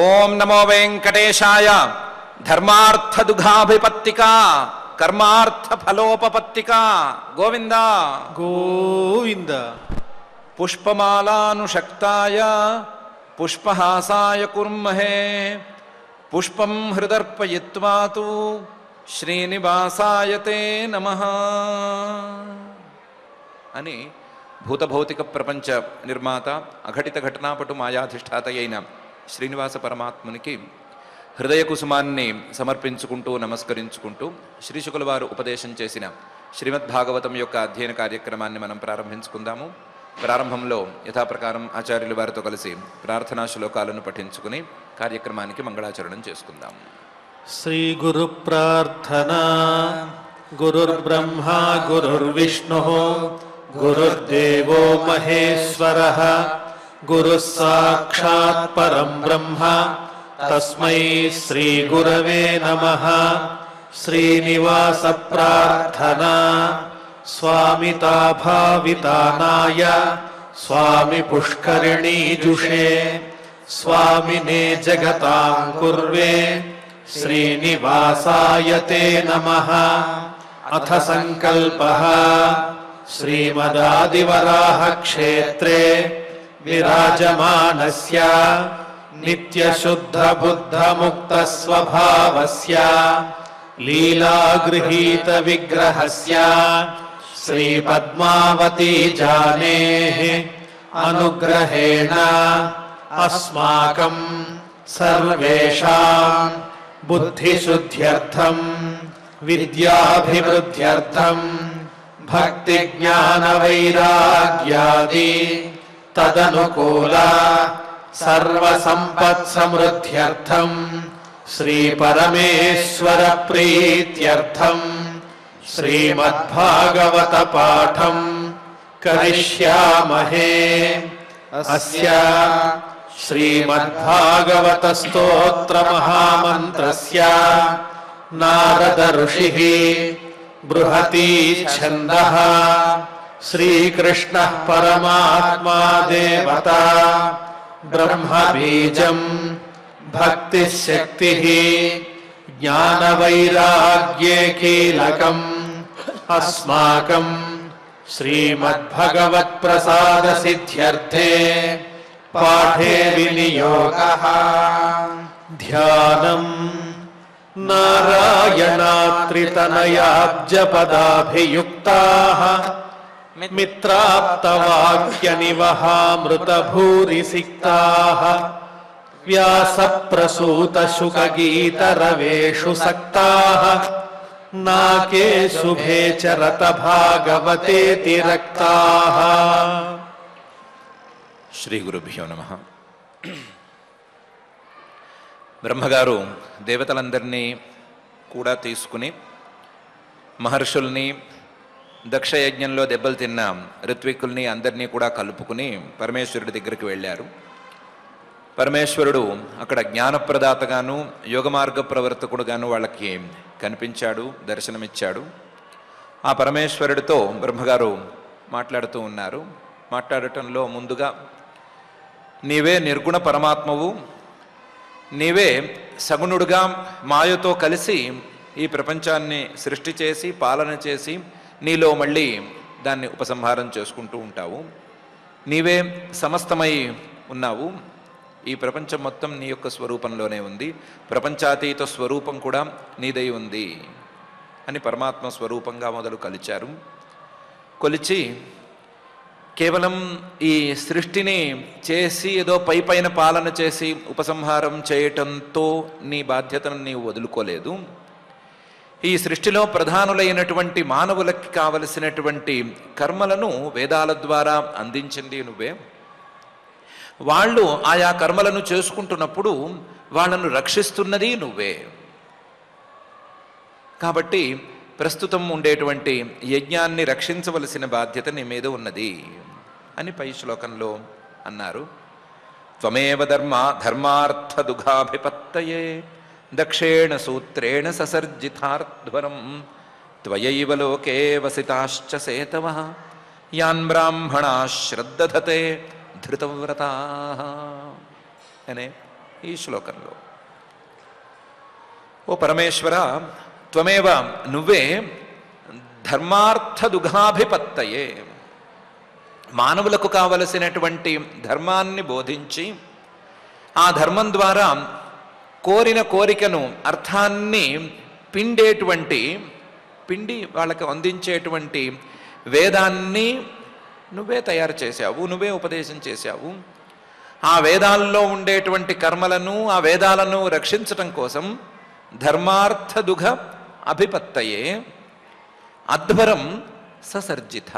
ఓం నమో వెంకటేశాయ. ధర్మార్థదుఘాభిపత్తికా కర్మార్థ ఫలోపపత్తికా గోవింద గోవింద. పుష్పమాలానుషక్తాయ పుష్పహాసాయ కుర్మహే పుష్పం హృదర్పయిత్వా తు శ్రీనివాసాయ తే నమః అని భూతభౌతిక ప్రపంచ నిర్మాత అఘటిత ఘటనాపటు మాయాధిష్ఠాత అయిన శ్రీనివాస పరమాత్మునికి హృదయ కుసుమాన్ని సమర్పించుకుంటూ నమస్కరించుకుంటూ శ్రీశుకుల వారు ఉపదేశం చేసిన శ్రీమద్భాగవతం యొక్క అధ్యయన కార్యక్రమాన్ని మనం ప్రారంభించుకుందాము. ప్రారంభంలో యథాప్రకారం ఆచార్యుల వారితో కలిసి ప్రార్థనా శ్లోకాలను పఠించుకుని కార్యక్రమానికి మంగళాచరణం చేసుకుందాము. శ్రీ గురు ప్రార్థనా. గురుర్బ్రహ్మా గురుర్విష్ణుః గురుర్దేవో మహేశ్వరః గురుః సాక్షాత్ పరం బ్రహ్మ తస్మై శ్రీ గురవే నమః. శ్రీనివాస ప్రార్థనా. స్వామితా భావితానాయ స్వామి పుష్కరిణీజుషే స్వామినే జగతాం కుర్వే శ్రీనివాసాయ తే నమః. అథ సంకల్పః. శ్రీమదాదివరాహ క్షేత్రే విరాజమానస్య నిత్యశుద్ధ బుద్ధ ముక్త స్వభావస్య లీలాగృహీత విగ్రహస్య శ్రీ పద్మావతీ జానేః అనుగ్రహేణ అస్మాకం సర్వేషాం బుద్ధిశుద్ధ్యర్థం విద్యాభివృద్ధ్యర్థం భక్తి జ్ఞాన వైరాగ్యాది తదనుకూల సర్వ సంపత్ సమృద్ధ్యర్థం శ్రీ పరమేశ్వర ప్రీత్యర్థం శ్రీమద్భాగవత పాఠం కరిష్యామహే. అస్య శ్రీమద్భాగవత స్తోత్ర మహామంత్రస్య నారద ఋషిః బృహతి ఛందః శ్రీకృష్ణః పరమాత్మా దేవతా బ్రహ్మ బీజం భక్తి శక్తిః జ్ఞాన వైరాగ్యే కీలకం అస్మాకం శ్రీమద్భగవత్ ప్రసాద సిద్ధ్యర్థే పాఠే వినియోగః. ధ్యానం నారాయణాత్రితనయాబ్జపదాభియుక్తాః మిత్రాప్తవాక్యనివహామృతభూరిసిక్తాః వ్యాసప్రసూతశుకగీతరవేషు సక్తాః నాకే శుభే చరత భాగవతేతి రక్తాః. శ్రీ గురుభ్యో నమః. బ్రహ్మగారు దేవతలందరినీ కూడా తీసుకుని మహర్షుల్ని దక్షయజ్ఞంలో దెబ్బలు తిన్న ఋత్వికుల్ని అందరినీ కూడా కలుపుకుని పరమేశ్వరుడి దగ్గరికి వెళ్ళారు. పరమేశ్వరుడు అక్కడ జ్ఞానప్రదాతగాను యోగమార్గ ప్రవర్తకుడుగాను వాళ్ళకి కనిపించాడు, దర్శనమిచ్చాడు. ఆ పరమేశ్వరుడితో బ్రహ్మగారు మాట్లాడుతూ ఉన్నారు. మాట్లాడటంలో ముందుగా నీవే నిర్గుణ పరమాత్మవు, నీవే సగుణుడుగా మాయతో కలిసి ఈ ప్రపంచాన్ని సృష్టి చేసి పాలన చేసి నీలో మళ్ళీ దాన్ని ఉపసంహారం చేసుకుంటూ ఉంటావు. నీవే సమస్తమై ఉన్నావు. ఈ ప్రపంచం మొత్తం నీ యొక్క స్వరూపంలోనే ఉంది. ప్రపంచాతీత స్వరూపం కూడా నీదై ఉంది అని పరమాత్మ స్వరూపంగా మొదలు కొలిచి కేవలం ఈ సృష్టిని చేసి ఏదో పైన పాలన చేసి ఉపసంహారం చేయటంతో నీ బాధ్యతను నీవు వదులుకోలేదు. ఈ సృష్టిలో ప్రధానులైనటువంటి మానవులకి కావలసినటువంటి కర్మలను వేదాల ద్వారా అందించింది నువ్వే. వాళ్ళు ఆయా కర్మలను చేసుకుంటున్నప్పుడు వాళ్ళను రక్షిస్తున్నది నువ్వే. కాబట్టి ప్రస్తుతం ఉండేటువంటి యజ్ఞాన్ని రక్షించవలసిన బాధ్యత నీ మీద ఉన్నది అని పై శ్లోకంలో అన్నారు. త్వమేవ ధర్మార్థ దుఘాభిపత్తయే దక్షేణ సూత్రేణ ససర్జితార్ధ్వరం త్వయైవ లోకే వసితాశ్చ సేతవః యాన్ బ్రాహ్మణా శ్రద్ధతే ధృతవ్రతాః అనే ఈ శ్లోకంలో. ఓ పరమేశ్వర, త్వమేవ నువ్వే ధర్మార్థదుఘాభిపత్తయే, మానవులకు కావలసినటువంటి ధర్మాన్ని బోధించి ఆ ధర్మం ద్వారా కోరిన కోరికను అర్థాన్ని పిండి వాళ్ళకు అందించేటువంటి వేదాన్ని నువ్వే తయారు చేశావు, నువ్వే ఉపదేశం చేశావు. ఆ వేదాల్లో ఉండేటువంటి కర్మలను, ఆ వేదాలను రక్షించటం కోసం ధర్మార్థదుఘ అభిపత్తయే అధ్వరం ససర్జిత,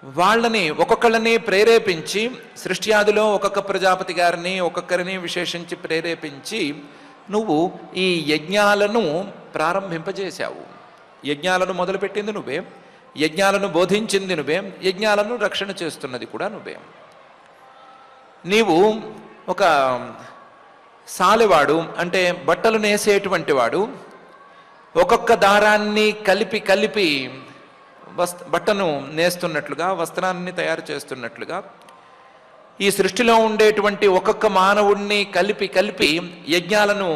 వాళ్ళని ఒక్కొక్కళ్ళని ప్రేరేపించి, సృష్ట్యాదిలో ఒక్కొక్క ప్రజాపతి గారిని ఒక్కొక్కరిని విశేషించి ప్రేరేపించి నువ్వు ఈ యజ్ఞాలను ప్రారంభింపజేశావు. యజ్ఞాలను మొదలుపెట్టింది నువ్వే, యజ్ఞాలను బోధించింది నువ్వే, యజ్ఞాలను రక్షణ చేస్తున్నది కూడా నువ్వే. నీవు ఒక సాలెవాడు, అంటే బట్టలు నేసేటువంటి వాడు, ఒక్కొక్క దారాన్ని కలిపి బట్టను నేస్తున్నట్లుగా, వస్త్రాన్ని తయారు చేస్తున్నట్లుగా ఈ సృష్టిలో ఉండేటువంటి ఒక్కొక్క మానవుడిని కలిపి యజ్ఞాలను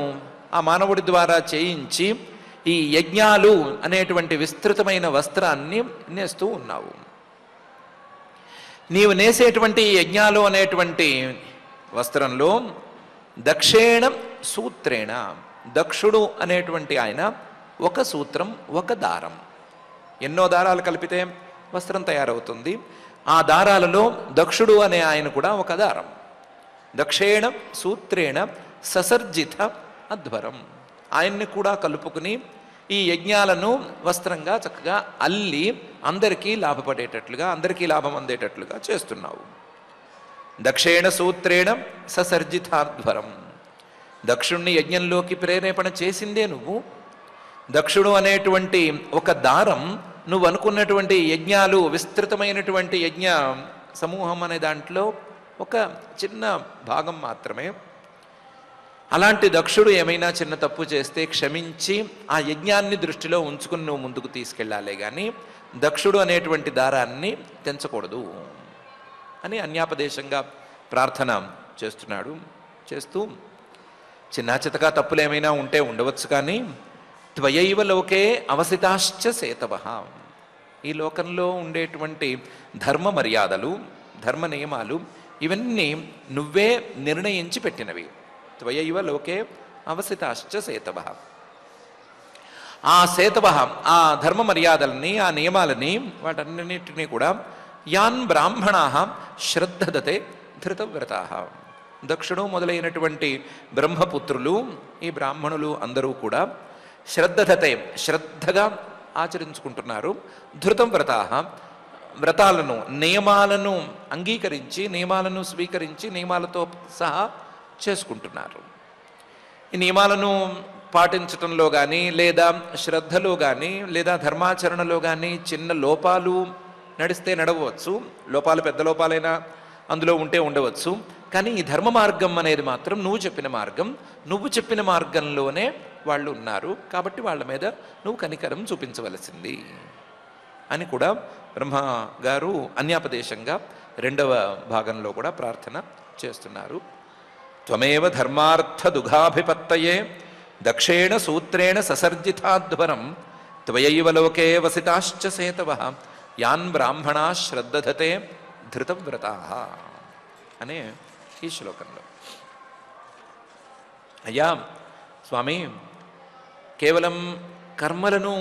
ఆ మానవుడి ద్వారా చేయించి ఈ యజ్ఞాలు అనేటువంటి విస్తృతమైన వస్త్రాన్ని నేస్తూ ఉన్నావు. నీవు నేసేటువంటి యజ్ఞాలు అనేటువంటి వస్త్రంలో దక్షేణ సూత్రేణ, దక్షుడు అనేటువంటి ఆయన ఒక సూత్రం, ఒక దారం, ఎన్నో దారాలు కలిపితే వస్త్రం తయారవుతుంది. ఆ దారాలలో దక్షుడు అనే ఆయన కూడా ఒక దారం. దక్షేణ సూత్రేణ ససర్జిత అధ్వరం, ఆయన్ని కూడా కలుపుకుని ఈ యజ్ఞాలను వస్త్రంగా చక్కగా అల్లి అందరికీ లాభపడేటట్లుగా, అందరికీ లాభం అందేటట్లుగా చేస్తున్నావు. దక్షేణ సూత్రేణ ససర్జితాధ్వరం, దక్షుణ్ణి యజ్ఞంలోకి ప్రేరేపణ చేసిందే నువ్వు. దక్షుడు అనేటువంటి ఒక దారం నువ్వు అనుకున్నటువంటి యజ్ఞాలు, విస్తృతమైనటువంటి యజ్ఞ సమూహం అనే దాంట్లో ఒక చిన్న భాగం మాత్రమే. అలాంటి దక్షుడు ఏమైనా చిన్న తప్పు చేస్తే క్షమించి ఆ యజ్ఞాన్ని దృష్టిలో ఉంచుకుని నువ్వు ముందుకు తీసుకెళ్ళాలే కానీ దక్షుడు అనేటువంటి దారాన్ని తెంచకూడదు అని అన్యాపదేశంగా ప్రార్థన చేస్తున్నాడు. చేస్తూ చిన్న చితకా తప్పులు ఏమైనా ఉంటే ఉండవచ్చు, కానీ త్వయైవ లోకే అవసితాశ్చ సేతవః, ఈ లోకంలో ఉండేటువంటి ధర్మ మర్యాదలు, ధర్మ నియమాలు ఇవన్నీ నువ్వే నిర్ణయించి పెట్టినవి. త్వయైవ లోకే అవసితాశ్చ సేతవః, ఆ సేతవః ఆ ధర్మ మర్యాదల్ని, ఆ నియమాలని, వాటన్నిటినీ కూడా యాన్ బ్రాహ్మణాః శ్రద్ధదతే ధృతవ్రతాః, దక్షుడు మొదలైనటువంటి బ్రహ్మపుత్రులు, ఈ బ్రాహ్మణులు అందరూ కూడా శ్రద్ధదతే శ్రద్ధగా ఆచరించుకుంటున్నారు. ధృతం వ్రతాః వ్రతాలను, నియమాలను అంగీకరించి, నియమాలను స్వీకరించి, నియమాలతో సహా చేసుకుంటున్నారు. ఈ నియమాలను పాటించటంలో కానీ, లేదా శ్రద్ధలో కానీ, లేదా ధర్మాచరణలో కానీ చిన్న లోపాలు నడిస్తే నడవచ్చు, లోపాలు పెద్ద లోపాలైనా అందులో ఉంటే ఉండవచ్చు. కానీ ఈ ధర్మ మార్గం అనేది మాత్రం నువ్వు చెప్పిన మార్గం, నువ్వు చెప్పిన మార్గంలోనే వాళ్ళు ఉన్నారు, కాబట్టి వాళ్ళ మీద నువ్వు కనికరం చూపించవలసింది అని కూడా బ్రహ్మ గారు అన్యాపదేశంగా రెండవ భాగంలో కూడా ప్రార్థన చేస్తున్నారు. త్వమేవ ధర్మార్థ దుఘాభిపత్తయే దక్షేణ సూత్రేణ ససర్జితాధ్వరం త్వయైవ లోకే వసితాశ్చ సేతవః యాన్ బ్రాహ్మణా శ్రద్ధధతే ధృతవ్రతాః అనే ఈ శ్లోకంలో. అయ్యా స్వామి, కేవలం కర్మలను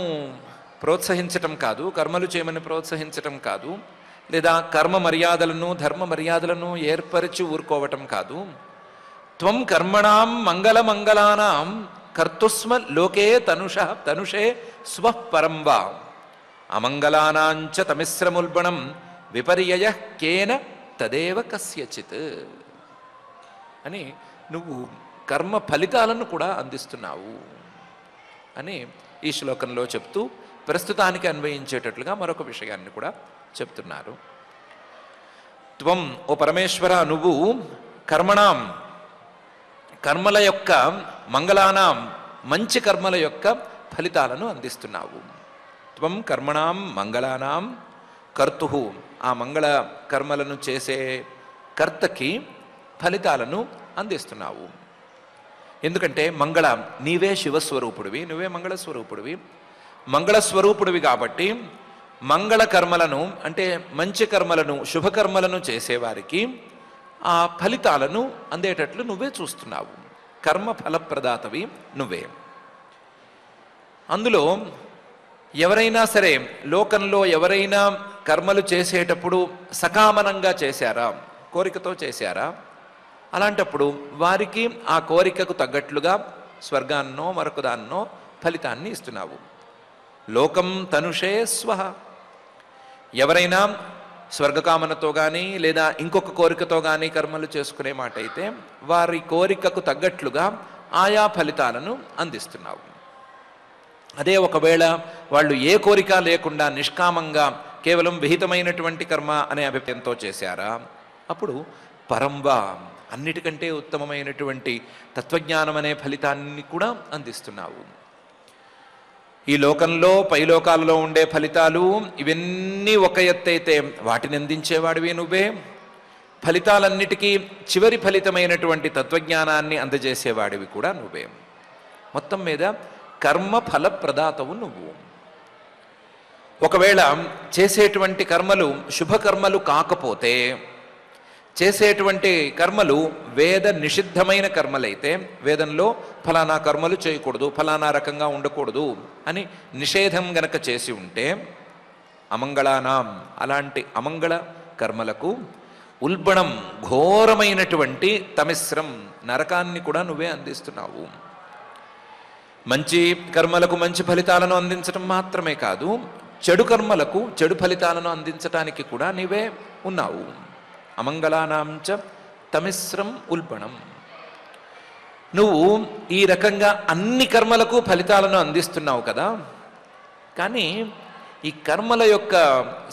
ప్రోత్సహించటం కాదు, కర్మలు చేయమని ప్రోత్సహించటం కాదు, లేదా కర్మ మర్యాదలను, ధర్మ మర్యాదలను ఏర్పరిచి ఊరుకోవటం కాదు. త్వం కర్మణాం మంగళమంగళానాం కర్తుస్మ లోకే తనుషే స్వః పరం వా అమంగళానాంచ తమిశ్రముల్బణం విపర్యయ కేన తదేవ కస్యచిత్ అని నువ్వు కర్మ ఫలితాలను కూడా అందిస్తున్నావు అని ఈ శ్లోకంలో చెప్తూ ప్రస్తుతానికి అన్వయించేటట్లుగా మరొక విషయాన్ని కూడా చెప్తున్నారు. త్వం, ఓ పరమేశ్వర, నువ్వు కర్మణాం, కర్మల యొక్క, మంగళానాం, మంచి కర్మల యొక్క ఫలితాలను అందిస్తున్నావు. త్వం కర్మణాం మంగళానాం కర్తుః, ఆ మంగళ కర్మలను చేసే కర్తకి ఫలితాలను అందిస్తున్నావు. ఎందుకంటే నీవే శివస్వరూపుడివి, నువ్వే మంగళస్వరూపుడివి. మంగళస్వరూపుడివి కాబట్టి మంగళ కర్మలను అంటే మంచి కర్మలను శుభకర్మలను చేసేవారికి ఆ ఫలితాలను అందేటట్లు నువ్వే చూస్తున్నావు. కర్మ ఫలప్రదాతవి నువ్వే. అందులో ఎవరైనా సరే లోకంలో ఎవరైనా కర్మలు చేసేటప్పుడు సకామనంగా చేశారా, కోరికతో చేశారా, అలాంటప్పుడు వారికి ఆ కోరికకు తగ్గట్లుగా స్వర్గాన్నో మరొక దాన్నో ఫలితాన్ని ఇస్తున్నావు. లోకం తనుషే స్వహ. ఎవరైనా స్వర్గకామనతో కానీ లేదా ఇంకొక కోరికతో కానీ కర్మలు చేసుకునే మాట అయితే వారి కోరికకు తగ్గట్లుగా ఆయా ఫలితాలను అందిస్తున్నావు. అదే ఒకవేళ వాళ్ళు ఏ కోరిక లేకుండా నిష్కామంగా కేవలం విహితమైనటువంటి కర్మ అనే అభిప్రాయంతో చేశారా, అప్పుడు పరంవా అన్నిటికంటే ఉత్తమమైనటువంటి తత్వజ్ఞానం అనే ఫలితాన్ని కూడా అందిస్తున్నావు. ఈ లోకంలో పైలోకాలలో ఉండే ఫలితాలు ఇవన్నీ ఒక ఎత్తైతే వాటిని అందించేవాడివి నువ్వే. ఫలితాలన్నిటికీ చివరి ఫలితమైనటువంటి తత్వజ్ఞానాన్ని అందజేసేవాడివి కూడా నువ్వే. మొత్తం మీద కర్మ ఫలప్రదాతవు నువ్వు. ఒకవేళ చేసేటువంటి కర్మలు శుభకర్మలు కాకపోతే, చేసేటువంటి కర్మలు వేద నిషిద్ధమైన కర్మలైతే, వేదంలో ఫలానా కర్మలు చేయకూడదు, ఫలానా రకంగా ఉండకూడదు అని నిషేధం గనక చేసి ఉంటే, అమంగళానాం అలాంటి అమంగళ కర్మలకు ఉల్బణం ఘోరమైనటువంటి తమిశ్రం నరకాన్ని కూడా నువ్వే అందిస్తున్నావు. మంచి కర్మలకు మంచి ఫలితాలను అందించడం మాత్రమే కాదు, చెడు కర్మలకు చెడు ఫలితాలను అందించటానికి కూడా నీవే ఉన్నావు. అమంగళానాంచ తమిశ్రం ఉల్బణం. నువ్వు ఈ రకంగా అన్ని కర్మలకు ఫలితాలను అందిస్తున్నావు కదా, కానీ ఈ కర్మల యొక్క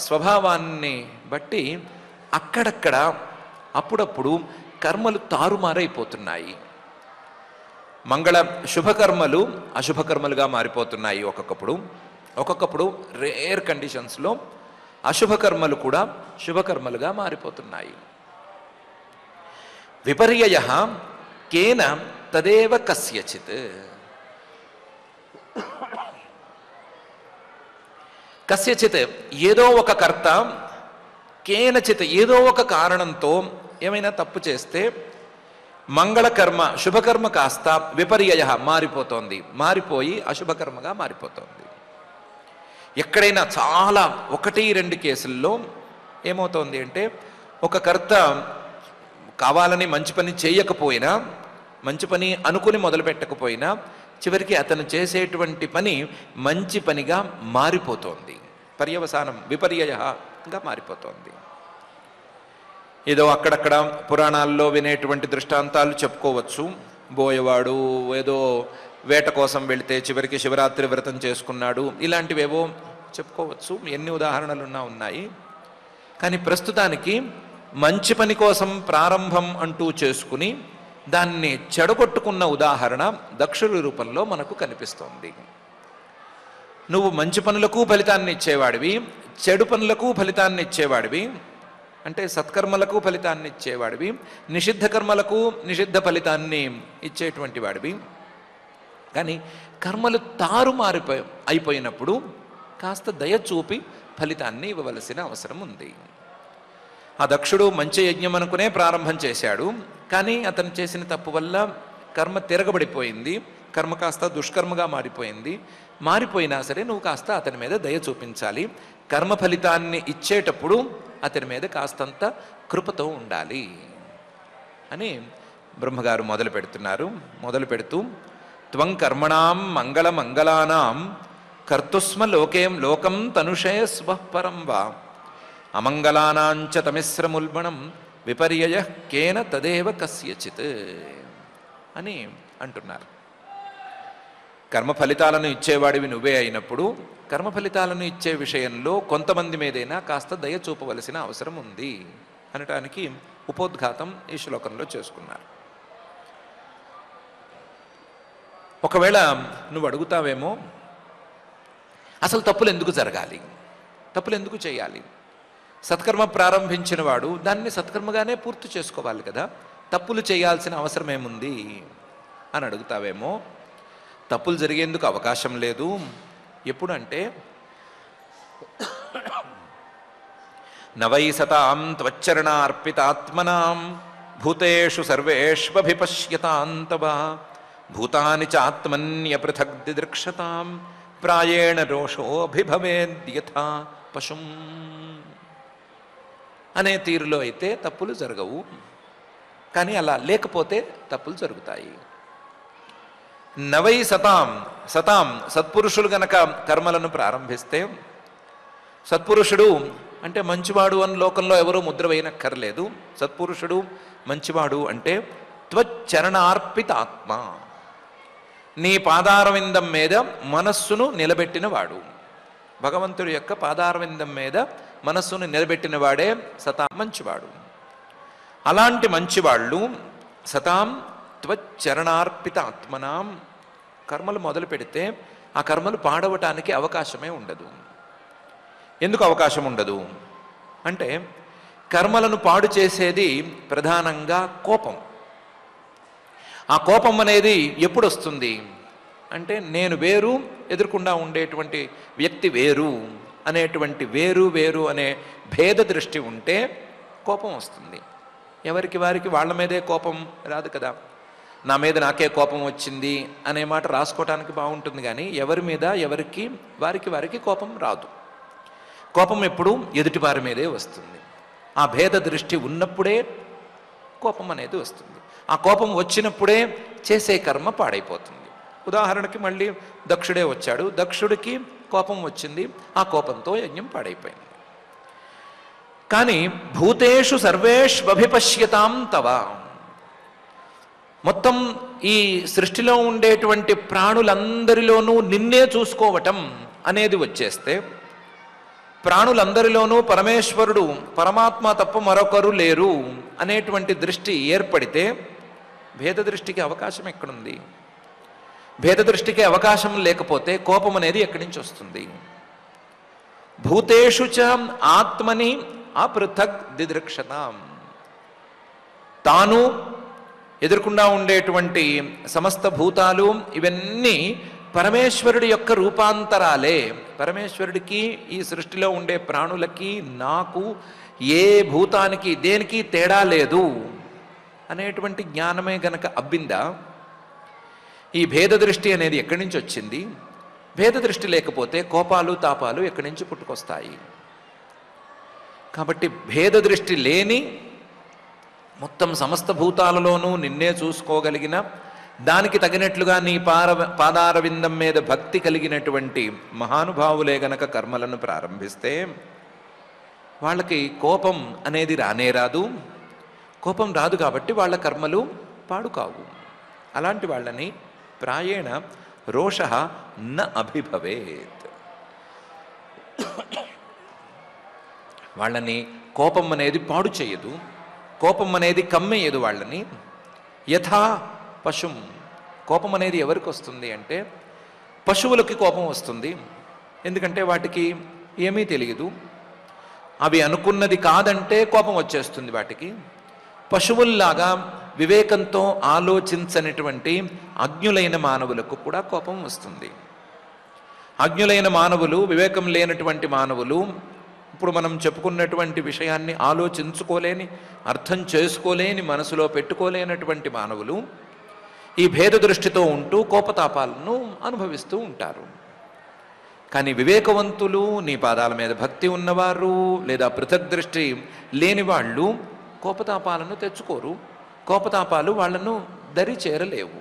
స్వభావాన్ని బట్టి అక్కడక్కడ అప్పుడప్పుడు కర్మలు తారుమారైపోతున్నాయి. శుభకర్మలు అశుభకర్మలుగా మారిపోతున్నాయి ఒక్కొక్కప్పుడు రేర్ కండిషన్స్లో అశుభకర్మలు కూడా శుభకర్మలుగా మారిపోతున్నాయి. విపర్యయ కేన తదేవ కస్యచిత్. కస్యచిత్ ఏదో ఒక కర్త కేనచిత్ ఏదో ఒక కారణంతో ఏమైనా తప్పు చేస్తే మంగళకర్మ శుభకర్మ కాస్త విపర్యయ మారిపోతోంది, మారిపోయి అశుభకర్మగా మారిపోతోంది. ఎక్కడైనా చాలా 1-2 కేసుల్లో ఏమవుతోంది అంటే, ఒక కర్త కావాలని మంచి పని చేయకపోయినా, మంచి పని అనుకుని మొదలుపెట్టకపోయినా చివరికి అతను చేసేటువంటి పని మంచి పనిగా మారిపోతోంది. పర్యవసానం విపర్యయగా మారిపోతోంది. ఏదో అక్కడక్కడ పురాణాల్లో వినేటువంటి దృష్టాంతాలు చెప్పుకోవచ్చు. బోయవాడు ఏదో వేట కోసం వెళితే చివరికి శివరాత్రి వ్రతం చేసుకున్నాడు, ఇలాంటివేవో చెప్పుకోవచ్చు. ఎన్ని ఉదాహరణలున్నా ఉన్నాయి. కానీ ప్రస్తుతానికి మంచి పని కోసం ప్రారంభం అంటూ చేసుకుని దాన్ని చెడగొట్టుకున్న ఉదాహరణ దక్షుడి రూపంలో మనకు కనిపిస్తోంది. నువ్వు మంచి పనులకు ఫలితాన్ని ఇచ్చేవాడివి, చెడు పనులకు ఫలితాన్ని ఇచ్చేవాడివి, అంటే సత్కర్మలకు ఫలితాన్ని ఇచ్చేవాడివి, నిషిద్ధ కర్మలకు నిషిద్ధ ఫలితాన్ని ఇచ్చేటువంటి వాడివి. కానీ కర్మలు అయిపోయినప్పుడు కాస్త దయ చూపి ఫలితాన్ని ఇవ్వవలసిన అవసరం ఉంది. ఆ దక్షుడు మంచి యజ్ఞం అనుకునే ప్రారంభం చేశాడు, కానీ అతను చేసిన తప్పు వల్ల కర్మ తిరగబడిపోయింది, కర్మ కాస్త దుష్కర్మగా మారిపోయినా సరే నువ్వు కాస్త అతని మీద దయ చూపించాలి. కర్మ ఫలితాన్ని ఇచ్చేటప్పుడు అతని మీద కాస్తంత కృపతో ఉండాలి అని బ్రహ్మగారు మొదలు పెడుతూ త్వం కర్మణాం మంగళమంగళానాం కర్తుస్మ లోకం తనుషే స్వఃపరం వా అమంగళానాంచ తమిశ్రముల్బణం విపర్యయ కేన తదేవ కస్యచిత్ అని అంటున్నారు. కర్మ ఫలితాలను ఇచ్చేవాడివి నువ్వే అయినప్పుడు కర్మ ఫలితాలను ఇచ్చే విషయంలో కొంతమంది మీదైనా కాస్త దయ చూపవలసిన అవసరం ఉంది అనటానికి ఉపోద్ఘాతం ఈ శ్లోకంలో చేసుకున్నారు. ఒకవేళ నువ్వు అడుగుతావేమో, అసలు తప్పులు ఎందుకు జరగాలి, తప్పులు ఎందుకు చేయాలి? సత్కర్మ ప్రారంభించిన వాడు దాన్ని సత్కర్మగానే పూర్తి చేసుకోవాలి కదా, తప్పులు చేయాల్సిన అవసరం ఏముంది అని అడుగుతావేమో. తప్పులు జరిగేందుకు అవకాశం లేదు. ఎప్పుడంటే నవై సతాం త్వచ్చరణార్పితాత్మనాం భూతేషు సర్వేష్వభిపశ్యతాంతవ భూతాని చాత్మన్యపృథగ్ దిదృక్షతాం ప్రాయేణ రోషోభిభవేద్యథా పశుం అనే తీరులో అయితే తప్పులు జరగవు. కానీ అలా లేకపోతే తప్పులు జరుగుతాయి. నవై సతాం సతాం సత్పురుషులు గనక కర్మలను ప్రారంభిస్తే, సత్పురుషుడు అంటే మంచివాడు అని లోకంలో ఎవరూ ముద్ర వేయనక్కర్లేదు. సత్పురుషుడు మంచివాడు అంటే త్వచ్చరణార్పిత ఆత్మ, నీ పాదారవిందం మీద మనస్సును నిలబెట్టిన వాడు. భగవంతుడి యొక్క పాదారవిందం మీద మనస్సును నిలబెట్టిన వాడే సతాం మంచివాడు. అలాంటి మంచివాళ్ళు సతాం త్వచ్చరణార్పిత ఆత్మనాం కర్మలు మొదలు పెడితే ఆ కర్మలు పాడవటానికి అవకాశమే ఉండదు. ఎందుకు అవకాశం ఉండదు అంటే, కర్మలను పాడు చేసేది ప్రధానంగా కోపం. ఆ కోపం అనేది ఎప్పుడు వస్తుంది అంటే, నేను వేరు, ఎదుర్కొండా ఉండేటువంటి వ్యక్తి వేరు అనేటువంటి వేరు వేరు అనే భేద దృష్టి ఉంటే కోపం వస్తుంది. ఎవరికి వారికి వాళ్ళ మీదే కోపం రాదు కదా. నా మీద నాకే కోపం వచ్చింది అనే మాట రాసుకోవటానికి బాగుంటుంది, కానీ ఎవరి మీద ఎవరికి వారికి కోపం రాదు. కోపం ఎప్పుడు ఎదుటివారి మీదే వస్తుంది. ఆ భేద దృష్టి ఉన్నప్పుడే కోపం అనేది వస్తుంది. ఆ కోపం వచ్చినప్పుడే చేసే కర్మ పాడైపోతుంది. ఉదాహరణకి మళ్ళీ దక్షుడే వచ్చాడు, దక్షుడికి కోపం వచ్చింది, ఆ కోపంతో యజ్ఞం పాడైపోయింది. కానీ భూతేషు సర్వేష్వభిపశ్యతాం తవ, మొత్తం ఈ సృష్టిలో ఉండేటువంటి ప్రాణులందరిలోనూ నిన్నే చూసుకోవటం అనేది వచ్చేస్తే, ప్రాణులందరిలోనూ పరమేశ్వరుడు పరమాత్మ తప్ప మరొకరు లేరు అనేటువంటి దృష్టి ఏర్పడితే భేద దృష్టికి అవకాశం ఎక్కడుంది? భేద దృష్టికి అవకాశం లేకపోతే కోపం అనేది ఎక్కడి నుంచి వస్తుంది? భూతేషు చ ఆత్మని అపృథక్ దిదృక్షతాం, తాను ఎదుర్కొండా ఉండేటువంటి సమస్త భూతాలు ఇవన్నీ పరమేశ్వరుడి యొక్క రూపాంతరాలే. పరమేశ్వరుడికి ఈ సృష్టిలో ఉండే ప్రాణులకి నాకు ఏ భూతానికి దేనికి తేడా లేదు అనేటువంటి జ్ఞానమే గనక అబ్బిందా, ఈ భేద దృష్టి అనేది ఎక్కడి నుంచి వచ్చింది? భేద దృష్టి లేకపోతే కోపాలు తాపాలు ఎక్కడి నుంచి పుట్టుకొస్తాయి? కాబట్టి భేద దృష్టి లేని, మొత్తం సమస్త భూతాలలోనూ నిన్నే చూసుకోగలిగిన, దానికి తగినట్లుగా నీ పాదారవిందం మీద భక్తి కలిగినటువంటి మహానుభావులే గనక కర్మలను ప్రారంభిస్తే వాళ్ళకి కోపం అనేది రానే రాదు. కోపం రాదు కాబట్టి వాళ్ళ కర్మలు పాడు కావు. అలాంటి వాళ్ళని ప్రాయేణ రోషః న అభిభవేత్, వాళ్ళని కోపం అనేది పాడు చేయదు, కోపం అనేది కమ్మేయదు వాళ్ళని. యథా పశుం, కోపం అనేది ఎవరికి వస్తుంది అంటే పశువులకి కోపం వస్తుంది. ఎందుకంటే వాటికి ఏమీ తెలియదు, అవి అనుకున్నది కాదంటే కోపం వచ్చేస్తుంది వాటికి. పశువుల్లాగా వివేకంతో ఆలోచించనటువంటి అజ్ఞులైన మానవులకు కూడా కోపం వస్తుంది. అజ్ఞులైన మానవులు, వివేకం లేనటువంటి మానవులు, ఇప్పుడు మనం చెప్పుకున్నటువంటి విషయాన్ని ఆలోచించుకోలేని, అర్థం చేసుకోలేని, మనసులో పెట్టుకోలేనటువంటి మానవులు ఈ భేద దృష్టితో ఉంటూ కోపతాపాలను అనుభవిస్తూ ఉంటారు. కానీ వివేకవంతులు, నీ పాదాల మీద భక్తి ఉన్నవారు, లేదా పృథక్ దృష్టి లేని వాళ్ళు కోపతాపాలను తెచ్చుకోరు. కోపతాపాలు వాళ్లను దరి చేరలేవు.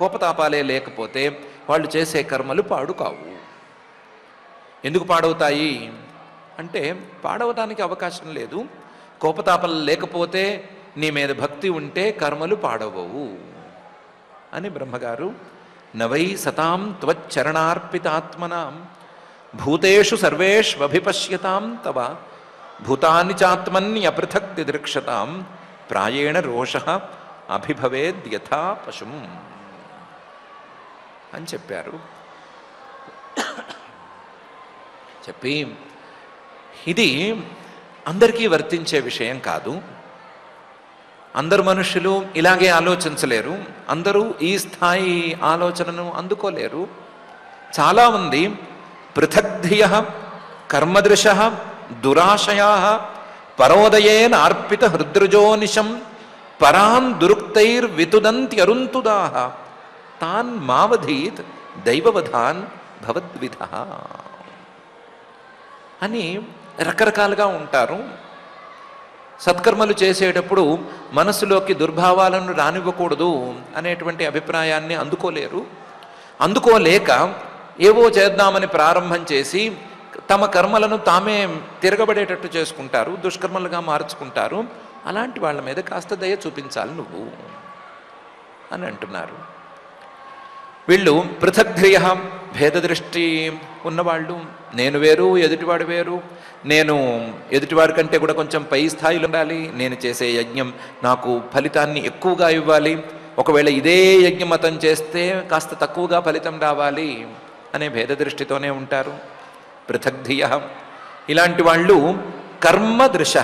కోపతాపాలే లేకపోతే వాళ్ళు చేసే కర్మలు పాడు కావు. ఎందుకు పాడవుతాయి అంటే, పాడవటానికి అవకాశం లేదు. కోపతాపాలు లేకపోతే, నీ మీద భక్తి ఉంటే కర్మలు పాడవవు అని బ్రహ్మగారు నవై సతాం త్వచ్చరణార్పితాత్మనాం భూతేషు సర్వేష్వభిపశ్యతాం తవ భూతాని చాత్మన్యపృథక్ దిదృక్షతాం ప్రాయేణ రోషః అభిభవేద్యథా పశుం అని చెప్పారు. చెప్పి ఇది అందరికీ వర్తించే విషయం కాదు. అందరు మనుషులు ఇలాగే ఆలోచించలేరు, అందరూ ఈ స్థాయి ఆలోచనను అందుకోలేరు. చాలామంది పృథగ్ధియ కర్మదృశ దురాశయా పరోదయేన అర్పిత హృద్రజోనిశం పరాన్ దురుక్తైర్వితుదంత్యరుంతుదా తాన్ మావధీత్ దైవవధాన్ భవద్విధ అని రకరకాలుగా ఉంటారు. సత్కర్మలు చేసేటప్పుడు మనసులోకి దుర్భావాలను రానివ్వకూడదు అనేటువంటి అభిప్రాయాన్ని అందుకోలేక ఏవో చేద్దామని ప్రారంభం చేసి తమ కర్మలను తామే తిరగబడేటట్టు చేసుకుంటారు, దుష్కర్మలుగా మార్చుకుంటారు. అలాంటి వాళ్ళ మీద కాస్త దయ చూపించాలి నువ్వు అని అంటున్నారు. వీళ్ళు పృథగ్ధ్రియ భేదదృష్టి ఉన్నవాళ్ళు, నేను వేరు ఎదుటివాడు వేరు, నేను ఎదుటివాడి కంటే కూడా కొంచెం పై స్థాయిలో ఉండాలి, నేను చేసే యజ్ఞం నాకు ఫలితాన్ని ఎక్కువగా ఇవ్వాలి, ఒకవేళ ఇదే యజ్ఞం అతను చేస్తే కాస్త తక్కువగా ఫలితం రావాలి అనే భేదదృష్టితోనే ఉంటారు. పృథగ్ధియ ఇలాంటి వాళ్ళు కర్మదృశ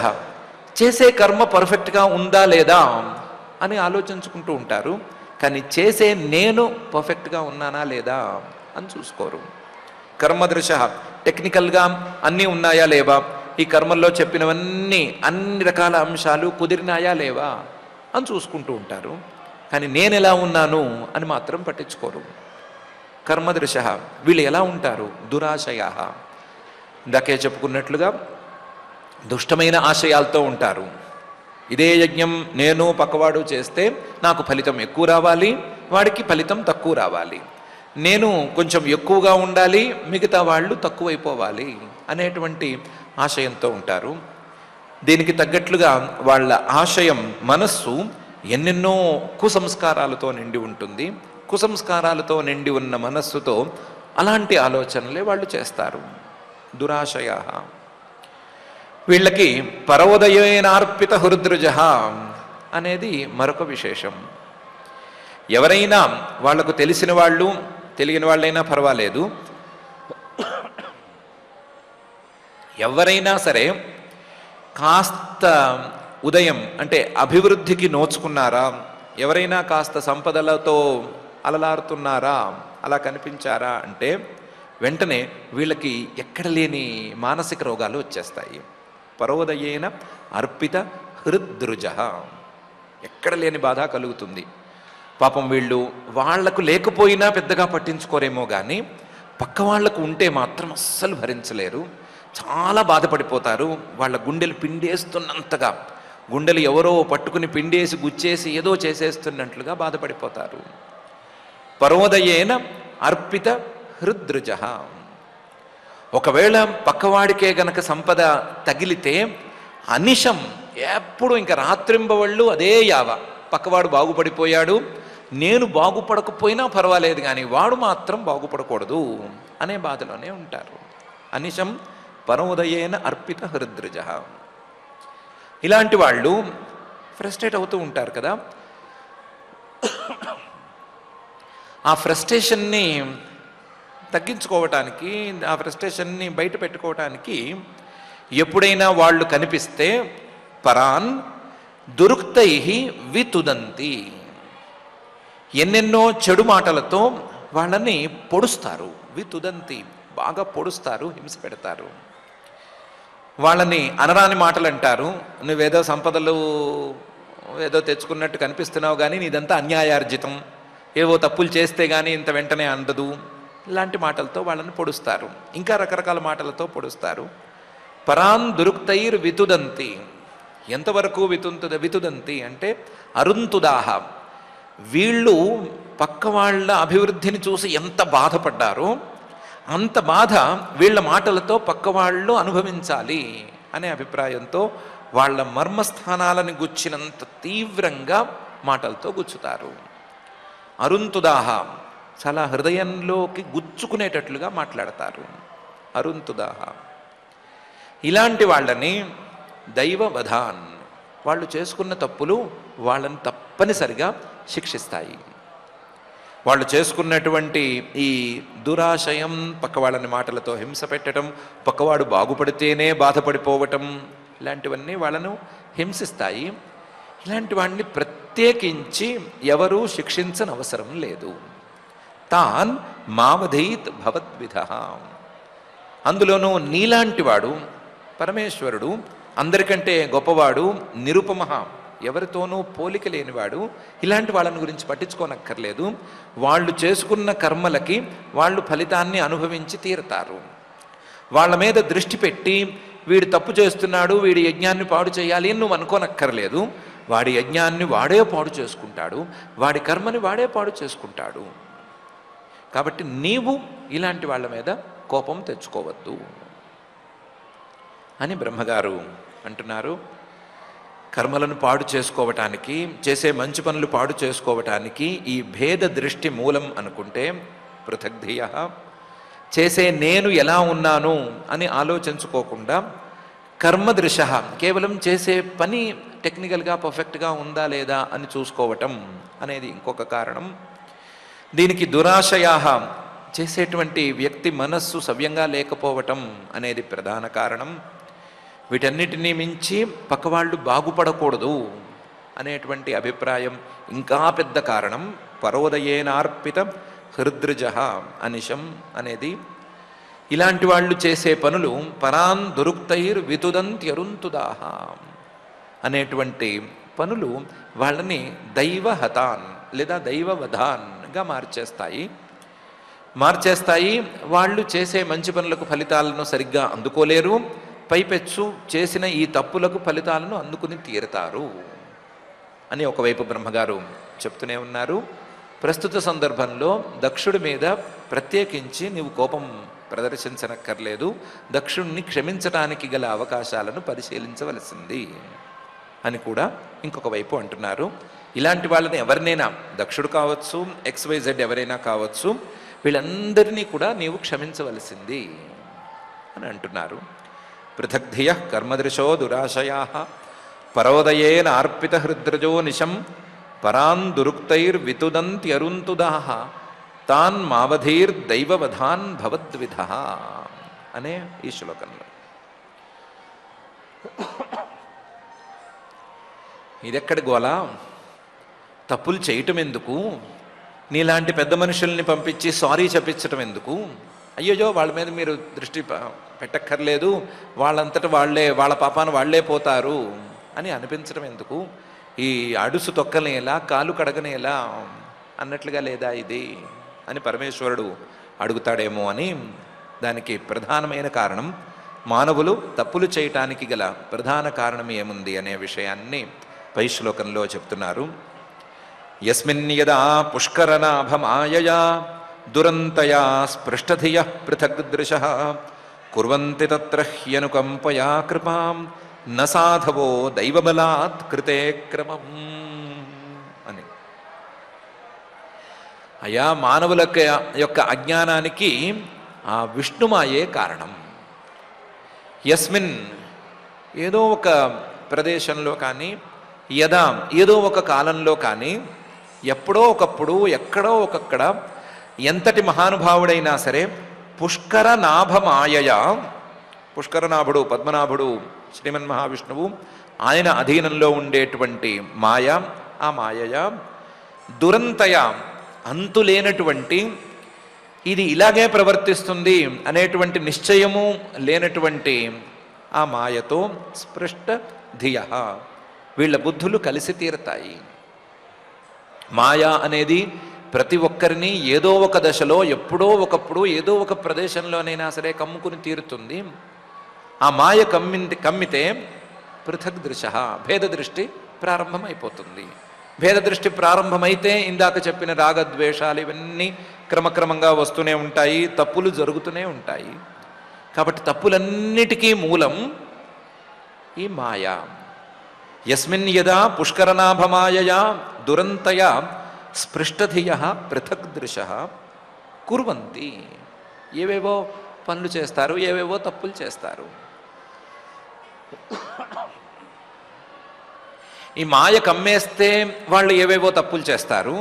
చేసే కర్మ పర్ఫెక్ట్గా ఉందా లేదా అని ఆలోచించుకుంటూ ఉంటారు, కానీ చేసే నేను పర్ఫెక్ట్గా ఉన్నానా లేదా అని చూసుకోరు. కర్మదృశ టెక్నికల్గా అన్నీ ఉన్నాయా లేవా, ఈ కర్మల్లో చెప్పినవన్నీ అన్ని రకాల అంశాలు కుదిరినాయా లేవా అని చూసుకుంటూ ఉంటారు, కానీ నేను ఎలా ఉన్నాను అని మాత్రం పట్టించుకోరు. కర్మదృశ వీళ్ళు ఎలా ఉంటారు? దురాశయ, ఇందాకే చెప్పుకున్నట్లుగా దుష్టమైన ఆశయాలతో ఉంటారు. ఇదే యజ్ఞం నేను పక్కవాడు చేస్తే నాకు ఫలితం ఎక్కువ రావాలి, వాడికి ఫలితం తక్కువ రావాలి, నేను కొంచెం ఎక్కువగా ఉండాలి, మిగతా వాళ్ళు తక్కువైపోవాలి అనేటువంటి ఆశయంతో ఉంటారు. దీనికి తగ్గట్లుగా వాళ్ళ ఆశయం మనస్సు ఎన్నెన్నో కుసంస్కారాలతో నిండి ఉంటుంది. కుసంస్కారాలతో నిండి ఉన్న మనస్సుతో అలాంటి ఆలోచనలే వాళ్ళు చేస్తారు. దురాశయ. వీళ్ళకి పరోదయేనార్పిత హృద్రుజ అనేది మరొక విశేషం. ఎవరైనా వాళ్లకు తెలిసిన వాళ్ళు తెలియని వాళ్ళైనా పర్వాలేదు, ఎవరైనా సరే కాస్త ఉదయం అంటే అభివృద్ధికి నోచుకున్నారా, ఎవరైనా కాస్త సంపదలతో అలలారుతున్నారా, అలా కనిపించారా అంటే వెంటనే వీళ్ళకి ఎక్కడ లేని మానసిక రోగాలు వచ్చేస్తాయి. పరోదయేన అర్పిత హృద్రుజ, ఎక్కడ లేని బాధ కలుగుతుంది. పాపం వీళ్ళు వాళ్లకు లేకపోయినా పెద్దగా పట్టించుకోరేమో కానీ పక్క వాళ్లకు ఉంటే మాత్రం అస్సలు భరించలేరు, చాలా బాధపడిపోతారు. వాళ్ళ గుండెలు పిండేస్తున్నంతగా, గుండెలు ఎవరో పట్టుకుని పిండేసి గుచ్చేసి ఏదో చేసేస్తున్నట్లుగా బాధపడిపోతారు. పరోదయేన అర్పిత హృద్రుజ. ఒకవేళ పక్కవాడికే గనక సంపద తగిలితే అనిశం, ఎప్పుడు ఇంకా రాత్రింబవళ్ళు అదే యావ, పక్కవాడు బాగుపడిపోయాడు, నేను బాగుపడకపోయినా పర్వాలేదు కానీ వాడు మాత్రం బాగుపడకూడదు అనే బాధలోనే ఉంటారు. అనిశం పరోదయేన అర్పిత హృద్రుజ. ఇలాంటి వాళ్ళు ఫ్రస్ట్రేట్ అవుతూ ఉంటారు కదా. ఆ ఫ్రస్ట్రేషన్ని తగ్గించుకోవటానికి, ఆ ఫ్రస్ట్రేషన్ని బయట పెట్టుకోవటానికి ఎప్పుడైనా వాళ్ళు కనిపిస్తే పరాన్ దురుక్తై వితుదంతి, ఎన్నెన్నో చెడు మాటలతో వాళ్ళని పొడుస్తారు. వితుదంతి, బాగా పొడుస్తారు, హింస పెడతారు. వాళ్ళని అనరాని మాటలు అంటారు. నువ్వేదో సంపదలు ఏదో తెచ్చుకున్నట్టు కనిపిస్తున్నావు కానీ నీదంతా అన్యాయార్జితం, ఏవో తప్పులు చేస్తే కానీ ఇంత వెంటనే అందదు, ఇలాంటి మాటలతో వాళ్ళని పొడుస్తారు. ఇంకా రకరకాల మాటలతో పొడుస్తారు. పరాన్ దురుక్తైర్ వితుదంతి, ఎంతవరకు వితుదంతి అంటే అరుంతుదాహ, వీళ్ళు పక్క వాళ్ళ అభివృద్ధిని చూసి ఎంత బాధపడ్డారో అంత బాధ వీళ్ళ మాటలతో పక్క వాళ్ళు అనుభవించాలి అనే అభిప్రాయంతో వాళ్ళ మర్మస్థానాలను గుచ్చినంత తీవ్రంగా మాటలతో గుచ్చుతారు. అరుంతుదాహ, చాలా హృదయంలోకి గుచ్చుకునేటట్లుగా మాట్లాడతారు. అరుంతుదాహ. ఇలాంటి వాళ్ళని దైవవధాన్, వాళ్ళు చేసుకున్న తప్పులు వాళ్ళని తప్పనిసరిగా శిక్షిస్తాయి. వాళ్ళు చేసుకున్నటువంటి ఈ దురాశయం, పక్కవాళ్ళని మాటలతో హింస పెట్టడం, పక్కవాడు బాగుపడితేనే బాధపడిపోవటం, ఇలాంటివన్నీ వాళ్ళను హింసిస్తాయి. ఇలాంటి వాడిని ప్రత్యేకించి ఎవరూ శిక్షించనవసరం లేదు. తాన్ మావధీత్ భవద్విధ. అందులోనూ నీలాంటివాడు పరమేశ్వరుడు అందరికంటే గొప్పవాడు, నిరుపమ, ఎవరితోనూ పోలిక లేనివాడు. ఇలాంటి వాళ్ళని గురించి పట్టించుకోనక్కర్లేదు. వాళ్ళు చేసుకున్న కర్మలకి వాళ్ళు ఫలితాన్ని అనుభవించి తీరతారు. వాళ్ళ మీద దృష్టి పెట్టి వీడు తప్పు చేస్తున్నాడు, వీడి యజ్ఞాన్ని పాడు చేయాలి అని నువ్వు అనుకోనక్కర్లేదు. వాడి యజ్ఞాన్ని వాడే పాడు చేసుకుంటాడు, వాడి కర్మని వాడే పాడు చేసుకుంటాడు. కాబట్టి నీవు ఇలాంటి వాళ్ళ మీద కోపం తెచ్చుకోవద్దు అని బ్రహ్మగారు అంటున్నారు. కర్మలను పాడు చేసుకోవటానికి, చేసే మంచి పనులు పాడు చేసుకోవటానికి ఈ భేద దృష్టి మూలం అనుకుంటే పృథగ్ధియ, చేసే నేను ఎలా ఉన్నాను అని ఆలోచించుకోకుండా కర్మదృశ, కేవలం చేసే పని టెక్నికల్గా పర్ఫెక్ట్గా ఉందా లేదా అని చూసుకోవటం అనేది ఇంకొక కారణం. దీనికి దురాశయా, చేసేటువంటి వ్యక్తి మనస్సు సవ్యంగా లేకపోవటం అనేది ప్రధాన కారణం. వీటన్నిటినీ మించి పక్కవాళ్ళు బాగుపడకూడదు అనేటువంటి అభిప్రాయం ఇంకా పెద్ద కారణం. పరోదయేనార్పిత హృద్రజ అనిశం అనేది. ఇలాంటి వాళ్ళు చేసే పనులు పరాన్ దురుక్తైర్ వితుదంత్యరుంతుదాహ అనేటువంటి పనులు వాళ్ళని దైవహతాన్ లేదా దైవవధాన్గా మార్చేస్తాయి. వాళ్ళు చేసే మంచి పనులకు ఫలితాలను సరిగ్గా అందుకోలేరు. పైపెచ్చు చేసిన ఈ తప్పులకు ఫలితాలను అందుకుని తీరుతారు అని ఒకవైపు బ్రహ్మగారు చెప్తూనే ఉన్నారు. ప్రస్తుత సందర్భంలో దక్షుడి మీద ప్రత్యేకించి నీవు కోపం ప్రదర్శించనక్కర్లేదు, దక్షుణ్ణి క్షమించటానికి గల అవకాశాలను పరిశీలించవలసింది అని కూడా ఇంకొక వైపు అంటున్నారు. ఇలాంటి వాళ్ళని ఎవరినైనా, దక్షుడు కావచ్చు, XYZ ఎవరైనా కావచ్చు, వీళ్ళందరినీ కూడా నీవు క్షమించవలసింది అని అంటున్నారు. పృథగ్ధియ కర్మదృశో దురాశయా పరోదయేన అర్పిత హృద్రజో నిశం పరాన్ దురుక్తైర్ వితుదంత్యరుంతుదాహ తాన్ మావధీర్ దైవవధాన్ భవద్విధ అనే ఈ శ్లోకంలో. ఇదెక్కడి గోలా? తప్పులు చేయటం ఎందుకు? నీలాంటి పెద్ద మనుషుల్ని పంపించి సారీ చెప్పించటం ఎందుకు? అయ్యోజో వాళ్ళ మీద మీరు దృష్టి పెట్టక్కర్లేదు, వాళ్ళంతటా వాళ్ళే, వాళ్ళ పాపాన వాళ్లే పోతారు అని అనిపించడం ఎందుకు? ఈ అడుసు తొక్కనేలా, కాలు కడగనేలా అన్నట్లుగా లేదా ఇది అని పరమేశ్వరుడు అడుగుతాడేమో అని. దానికి ప్రధానమైన కారణం, మానవులు తప్పులు చేయటానికి గల ప్రధాన కారణం ఏముంది అనే విషయాన్ని పై శ్లోకంలో చెప్తున్నారు. యస్మిన్ యదా పుష్కరనాభమాయయా దురంతయా స్పృష్టధియ పృథగ్దృశ కుర్వంతి తత్ర హ్యనుకంపయా కృపాం న సాధవో దైవబలాత్ కృతే క్రమం అని. అయా మానవుల యొక్క అజ్ఞానానికి ఆ విష్ణుమాయే కారణం. యస్మిన్, ఏదో ఒక ప్రదేశంలో కానీ, యదా ఏదో ఒక కాలంలో కానీ, ఎప్పుడో ఒకప్పుడు ఎక్కడో ఒకక్కడ ఎంతటి మహానుభావుడైనా సరే పుష్కర నాభమాయయ, పుష్కరనాభుడు పద్మనాభుడు శ్రీమన్ మహావిష్ణువు, ఆయన అధీనంలో ఉండేటువంటి మాయ, ఆ మాయయ దురంతయ, అంతులేనటువంటి, ఇది ఇలాగే ప్రవర్తిస్తుంది అనేటువంటి నిశ్చయము లేనటువంటి ఆ మాయతో స్పృష్ట ధియ, వీళ్ళ బుద్ధులు కలిసి తీరతాయి. మాయా అనేది ప్రతి ఒక్కరిని ఏదో ఒక దశలో, ఎప్పుడో ఒకప్పుడు, ఏదో ఒక ప్రదేశంలోనైనా సరే కమ్ముకుని తీరుతుంది. ఆ మాయ కమ్మితే పృథక్ దృశ, భేద దృష్టి ప్రారంభమైపోతుంది. భేద దృష్టి ప్రారంభమైతే ఇందాక చెప్పిన రాగద్వేషాలు ఇవన్నీ క్రమక్రమంగా వస్తూనే ఉంటాయి, తప్పులు జరుగుతూనే ఉంటాయి. కాబట్టి తప్పులన్నిటికీ మూలం ఈ మాయా. యస్మిన్ యదా పుష్కరనాభమాయయా దురంతయా స్పృష్టధియ పృథక్ దృశ కుర్వంతి, ఏవేవో పనులు చేస్తారు, ఏవేవో తప్పులు చేస్తారు. ఈ మాయ కమ్మేస్తే వాళ్ళు ఏవేవో తప్పులు చేస్తారు.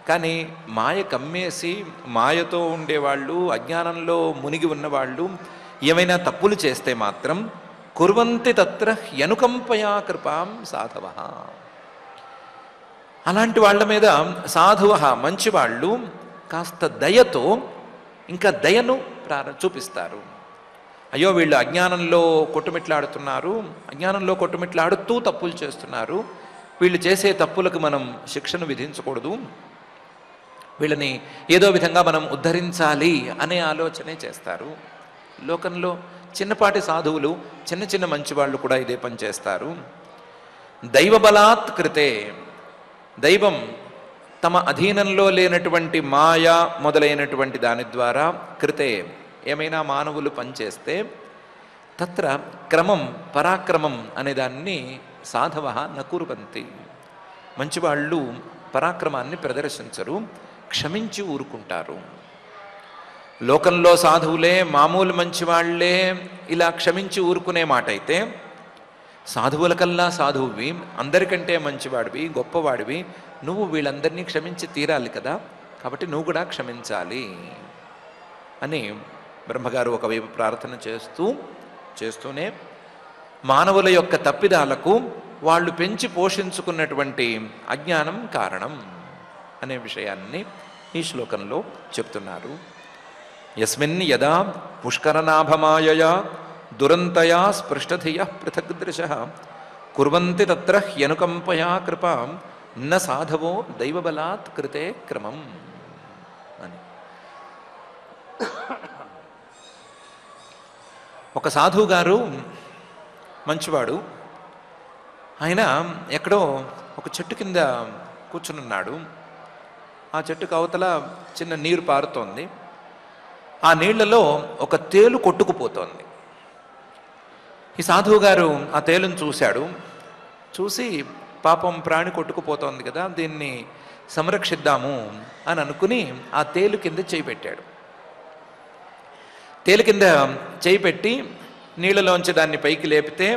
కానీ మాయ కమ్మేసి మాయతో ఉండేవాళ్ళు, అజ్ఞానంలో మునిగి ఉన్నవాళ్ళు ఏమైనా తప్పులు చేస్తే మాత్రం కుర్వంతి తత్ర యనుకంపయా కృపాం సాధవ, అలాంటి వాళ్ళ మీద సాధువ మంచివాళ్ళు కాస్త దయతో ఇంకా దయను చూపిస్తారు. అయ్యో వీళ్ళు అజ్ఞానంలో కొట్టుమిట్లాడుతున్నారు, అజ్ఞానంలో కొట్టుమిట్లాడుతూ తప్పులు చేస్తున్నారు, వీళ్ళు చేసే తప్పులకు మనం శిక్షను విధించకూడదు, వీళ్ళని ఏదో విధంగా మనం ఉద్ధరించాలి అనే ఆలోచనే చేస్తారు. లోకంలో చిన్నపాటి సాధువులు, చిన్న చిన్న మంచివాళ్ళు కూడా ఇదే పని చేస్తారు. దైవబలాత్ కృతే, దైవం తమ అధీనంలో లేనటువంటి మాయ మొదలైనటువంటి దాని ద్వారా కృతే ఏమైనా మానవులు పనిచేస్తే తత్ర క్రమం పరాక్రమం అనే దాన్ని సాధవ నకుర్వంతి, మంచివాళ్ళు పరాక్రమాన్ని ప్రదర్శించరు, క్షమించి ఊరుకుంటారు. లోకంలో సాధువులే మామూలు మంచివాళ్లే ఇలా క్షమించి ఊరుకునే మాట అయితే, సాధువులకల్లా సాధువువి, అందరికంటే మంచివాడివి, గొప్పవాడివి, నువ్వు వీళ్ళందరినీ క్షమించి తీరాలి కదా, కాబట్టి నువ్వు కూడా క్షమించాలి అని బ్రహ్మగారు ఒకవైపు ప్రార్థన చేస్తూనే మానవుల యొక్క తప్పిదాలకు వాళ్ళు పెంచి పోషించుకున్నటువంటి అజ్ఞానం కారణం అనే విషయాన్ని ఈ శ్లోకంలో చెప్తున్నారు. యస్మిన్ యదా పుష్కరనాభమాయయా దురంతయా స్పృష్టధియ పృథగ్దృశః కుర్వంతి తత్ర హ్యనుకంపయా కృపాం న సాధవో దైవబలాత్ కృతే క్రమం అని. ఒక సాధువు గారు మంచివాడు, ఆయన ఎక్కడో ఒక చెట్టు కింద కూర్చునున్నాడు. ఆ చెట్టుకు అవతల చిన్న నీరు పారుతోంది. ఆ నీళ్లలో ఒక తేలు కొట్టుకుపోతోంది. ఈ సాధువు గారు ఆ తేలును చూశాడు. చూసి పాపం ప్రాణి కొట్టుకుపోతోంది కదా, దీన్ని సంరక్షిద్దాము అని అనుకుని ఆ తేలు కింద చేయి పెట్టాడు. తేలు కింద చేయి పెట్టి నీళ్ళలోంచి దాన్ని పైకి లేపితే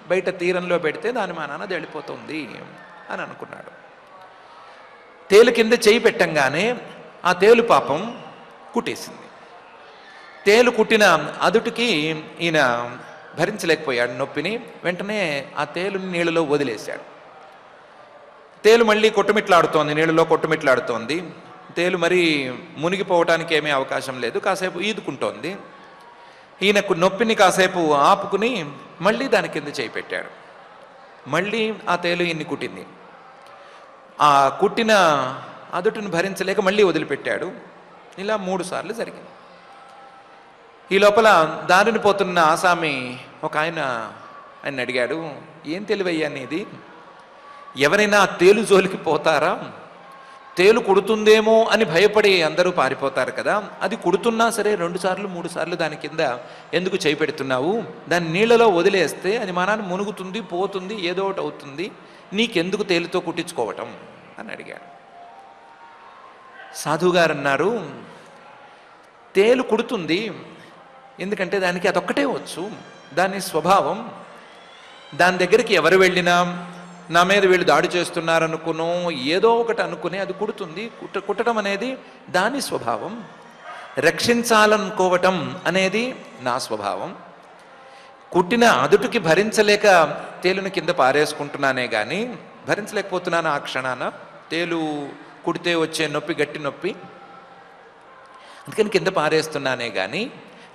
బయట తీరంలో పెడితే దాని మానాన వెళ్ళిపోతుంది అని అనుకున్నాడు. తేలు కింద చేయి పెట్టంగానే ఆ తేలు పాపం కుట్టేసింది. తేలు కుట్టిన అదుటికి ఈయన భరించలేకపోయాడు నొప్పిని. వెంటనే ఆ తేలుని నీళ్ళలో వదిలేశాడు. తేలు మళ్ళీ కొట్టుమిట్లాడుతోంది, నీళ్ళలో కొట్టుమిట్లాడుతోంది. తేలు మరి మునిగిపోవటానికి ఏమీ అవకాశం లేదు, కాసేపు ఈదుకుంటోంది. ఈయనకు నొప్పిని కాసేపు ఆపుకుని మళ్ళీ దాని కింద చేయి పెట్టాడు. మళ్ళీ ఆ తేలు ఈయన్ని కుట్టింది. ఆ కుట్టిన అదుటిని భరించలేక మళ్ళీ వదిలిపెట్టాడు. ఇలా 3 సార్లు జరిగింది. ఈ లోపల దారిని పోతున్న ఆసామి ఒక ఆయన అడిగాడు, ఏం తెలివయ్యా నీది, ఎవరైనా తేలు జోలికి పోతారా? తేలు కుడుతుందేమో అని భయపడి అందరూ పారిపోతారు కదా, అది కుడుతున్నా సరే 2 సార్లు 3 సార్లు దాని కింద ఎందుకు చేయి పెడుతున్నావు? దాన్ని నీళ్ళలో వదిలేస్తే అది మానాన్ని మునుగుతుంది, పోతుంది, ఏదో ఒకటి అవుతుంది, నీకెందుకు తేలుతో కుట్టించుకోవటం అని అడిగాడు. సాధువుగారు అన్నారు, తేలు కుడుతుంది ఎందుకంటే దానికి అదొక్కటే వచ్చు, దాని స్వభావం. దాని దగ్గరికి ఎవరు వెళ్ళినా నా మీద వీళ్ళు దాడి చేస్తున్నారనుకునో ఏదో ఒకటి అనుకుని అది కుడుతుంది. కుట్టడం అనేది దాని స్వభావం. రక్షించాలనుకోవటం అనేది నా స్వభావం. కుట్టిన అదుటికి భరించలేక తేలుని కింద పారేసుకుంటున్నానే కానీ భరించలేకపోతున్నాను ఆ క్షణాన. తేలు కుడితే వచ్చే నొప్పి గట్టి నొప్పి, అందుకని కింద పారేస్తున్నానే కానీ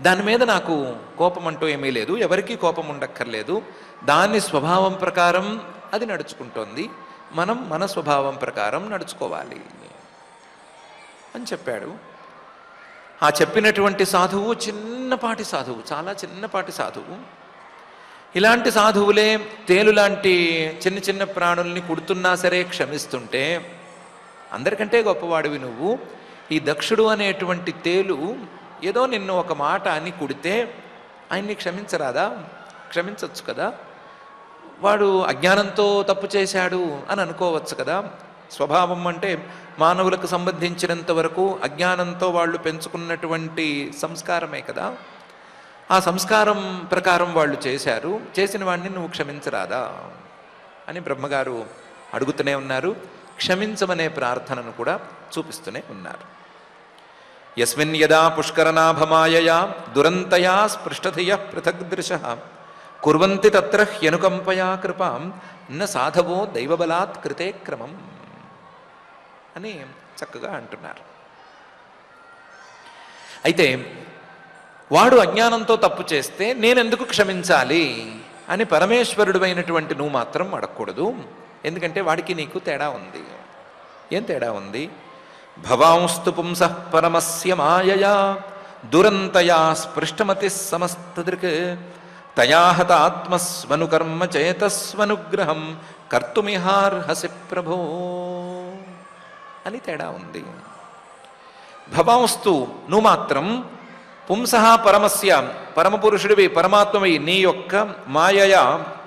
దాని మీద నాకు కోపం అంటూ ఏమీ లేదు. ఎవరికీ కోపం ఉండక్కర్లేదు. దాని స్వభావం ప్రకారం అది నడుచుకుంటోంది, మనం మన స్వభావం ప్రకారం నడుచుకోవాలి అని చెప్పాడు. ఆ చెప్పినటువంటి సాధువు చిన్నపాటి సాధువు, చాలా చిన్నపాటి సాధువు. ఇలాంటి సాధువులే తేలు లాంటి చిన్న చిన్న ప్రాణుల్ని కుడుతున్నా సరే క్షమిస్తుంటే, అందరికంటే గొప్పవాడివి నువ్వు. ఈ దక్షుడు అనేటువంటి తేలు ఏదో నిన్ను ఒక మాట అని కుడితే ఆయన్ని క్షమించరాదా? క్షమించవచ్చు కదా. వాడు అజ్ఞానంతో తప్పు చేశాడు అని అనుకోవచ్చు కదా. స్వభావం అంటే మానవులకు సంబంధించినంత వరకు అజ్ఞానంతో వాళ్ళు పెంచుకున్నటువంటి సంస్కారమే కదా. ఆ సంస్కారం ప్రకారం వాళ్ళు చేశారు, చేసిన వాడిని నువ్వు క్షమించరాదా అని బ్రహ్మగారు అడుగుతూనే ఉన్నారు. క్షమించమనే ప్రార్థనను కూడా చూపిస్తూనే ఉన్నారు. యస్మిన్ యదా పుష్కరనాభమాయయా దురంతయా స్పృష్టధియ పృథగ్దృశః కుర్వంతి తత్ర హ్యనుకంపయా కృపాం న సాధవో దైవబలాత్ కృతే క్రమం. అని చక్కగా అంటున్నారు. అయితే వాడు అజ్ఞానంతో తప్పు చేస్తే నేనెందుకు క్షమించాలి అని పరమేశ్వరుడు అయినటువంటి నువ్వు మాత్రం అడగకూడదు. ఎందుకంటే వాడికి నీకు తేడా ఉంది. ఏం తేడా ఉంది? భవాంస్తు పుంసః పరమస్య మాయయా దురంతయా స్పృష్టమతి సమస్తదృక్ తయా హత ఆత్మస్వనుకర్మ చేతస్వనుగ్రహం కర్తుమిహార్హసి ప్రభో అని తేడా ఉంది. భవాంస్తు నువ్వు మాత్రం పుంసః పరమస్య పరమపురుషుడివి పరమాత్మవి నీ యొక్క మాయయా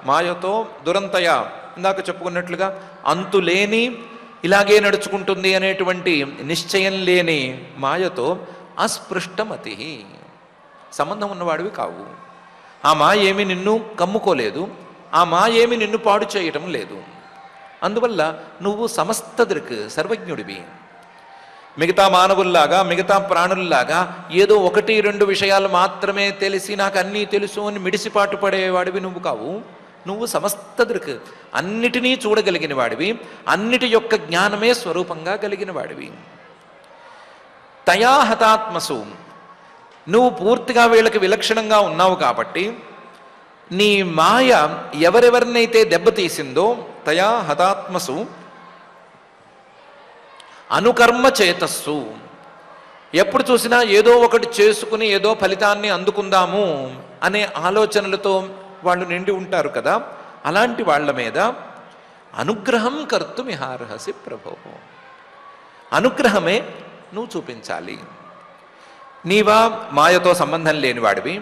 మాయతో దురంతయా ఇందాక చెప్పుకున్నట్లుగా అంతులేని ఇలాగే నడుచుకుంటుంది అనేటువంటి నిశ్చయం లేని మాయతో అస్పృష్టమతి సంబంధం ఉన్నవాడివి కావు. ఆ మాయ ఏమి నిన్ను కమ్ముకోలేదు, ఆ మాయ ఏమి నిన్ను పాడు చేయటం లేదు. అందువల్ల నువ్వు సమస్త దృక్ సర్వజ్ఞుడివి. మిగతా మానవుల్లాగా మిగతా ప్రాణుల్లాగా ఏదో 1-2 విషయాలు మాత్రమే తెలిసి నాకు అన్నీ తెలుసు అని మిడిసిపాటు పడేవాడివి నువ్వు కావు. నువ్వు సమస్త దృక్ అన్నిటినీ చూడగలిగిన వాడివి, అన్నిటి యొక్క జ్ఞానమే స్వరూపంగా కలిగిన వాడివి. తయా హతాత్మసు నువ్వు పూర్తిగా వీళ్ళకి విలక్షణంగా ఉన్నావు కాబట్టి నీ మాయ ఎవరెవరినైతే దెబ్బతీసిందో తయా హతాత్మసు అనుకర్మ చేతస్సు ఎప్పుడు చూసినా ఏదో ఒకటి చేసుకుని ఏదో ఫలితాన్ని అందుకుందాము అనే ఆలోచనలతో వాళ్ళు నిండి ఉంటారు కదా, అలాంటి వాళ్ళ మీద అనుగ్రహం కర్తుమిహార్హసి ప్రభో అనుగ్రహమే నువ్వు చూపించాలి. నీవా మాయతో సంబంధం లేనివాడివి,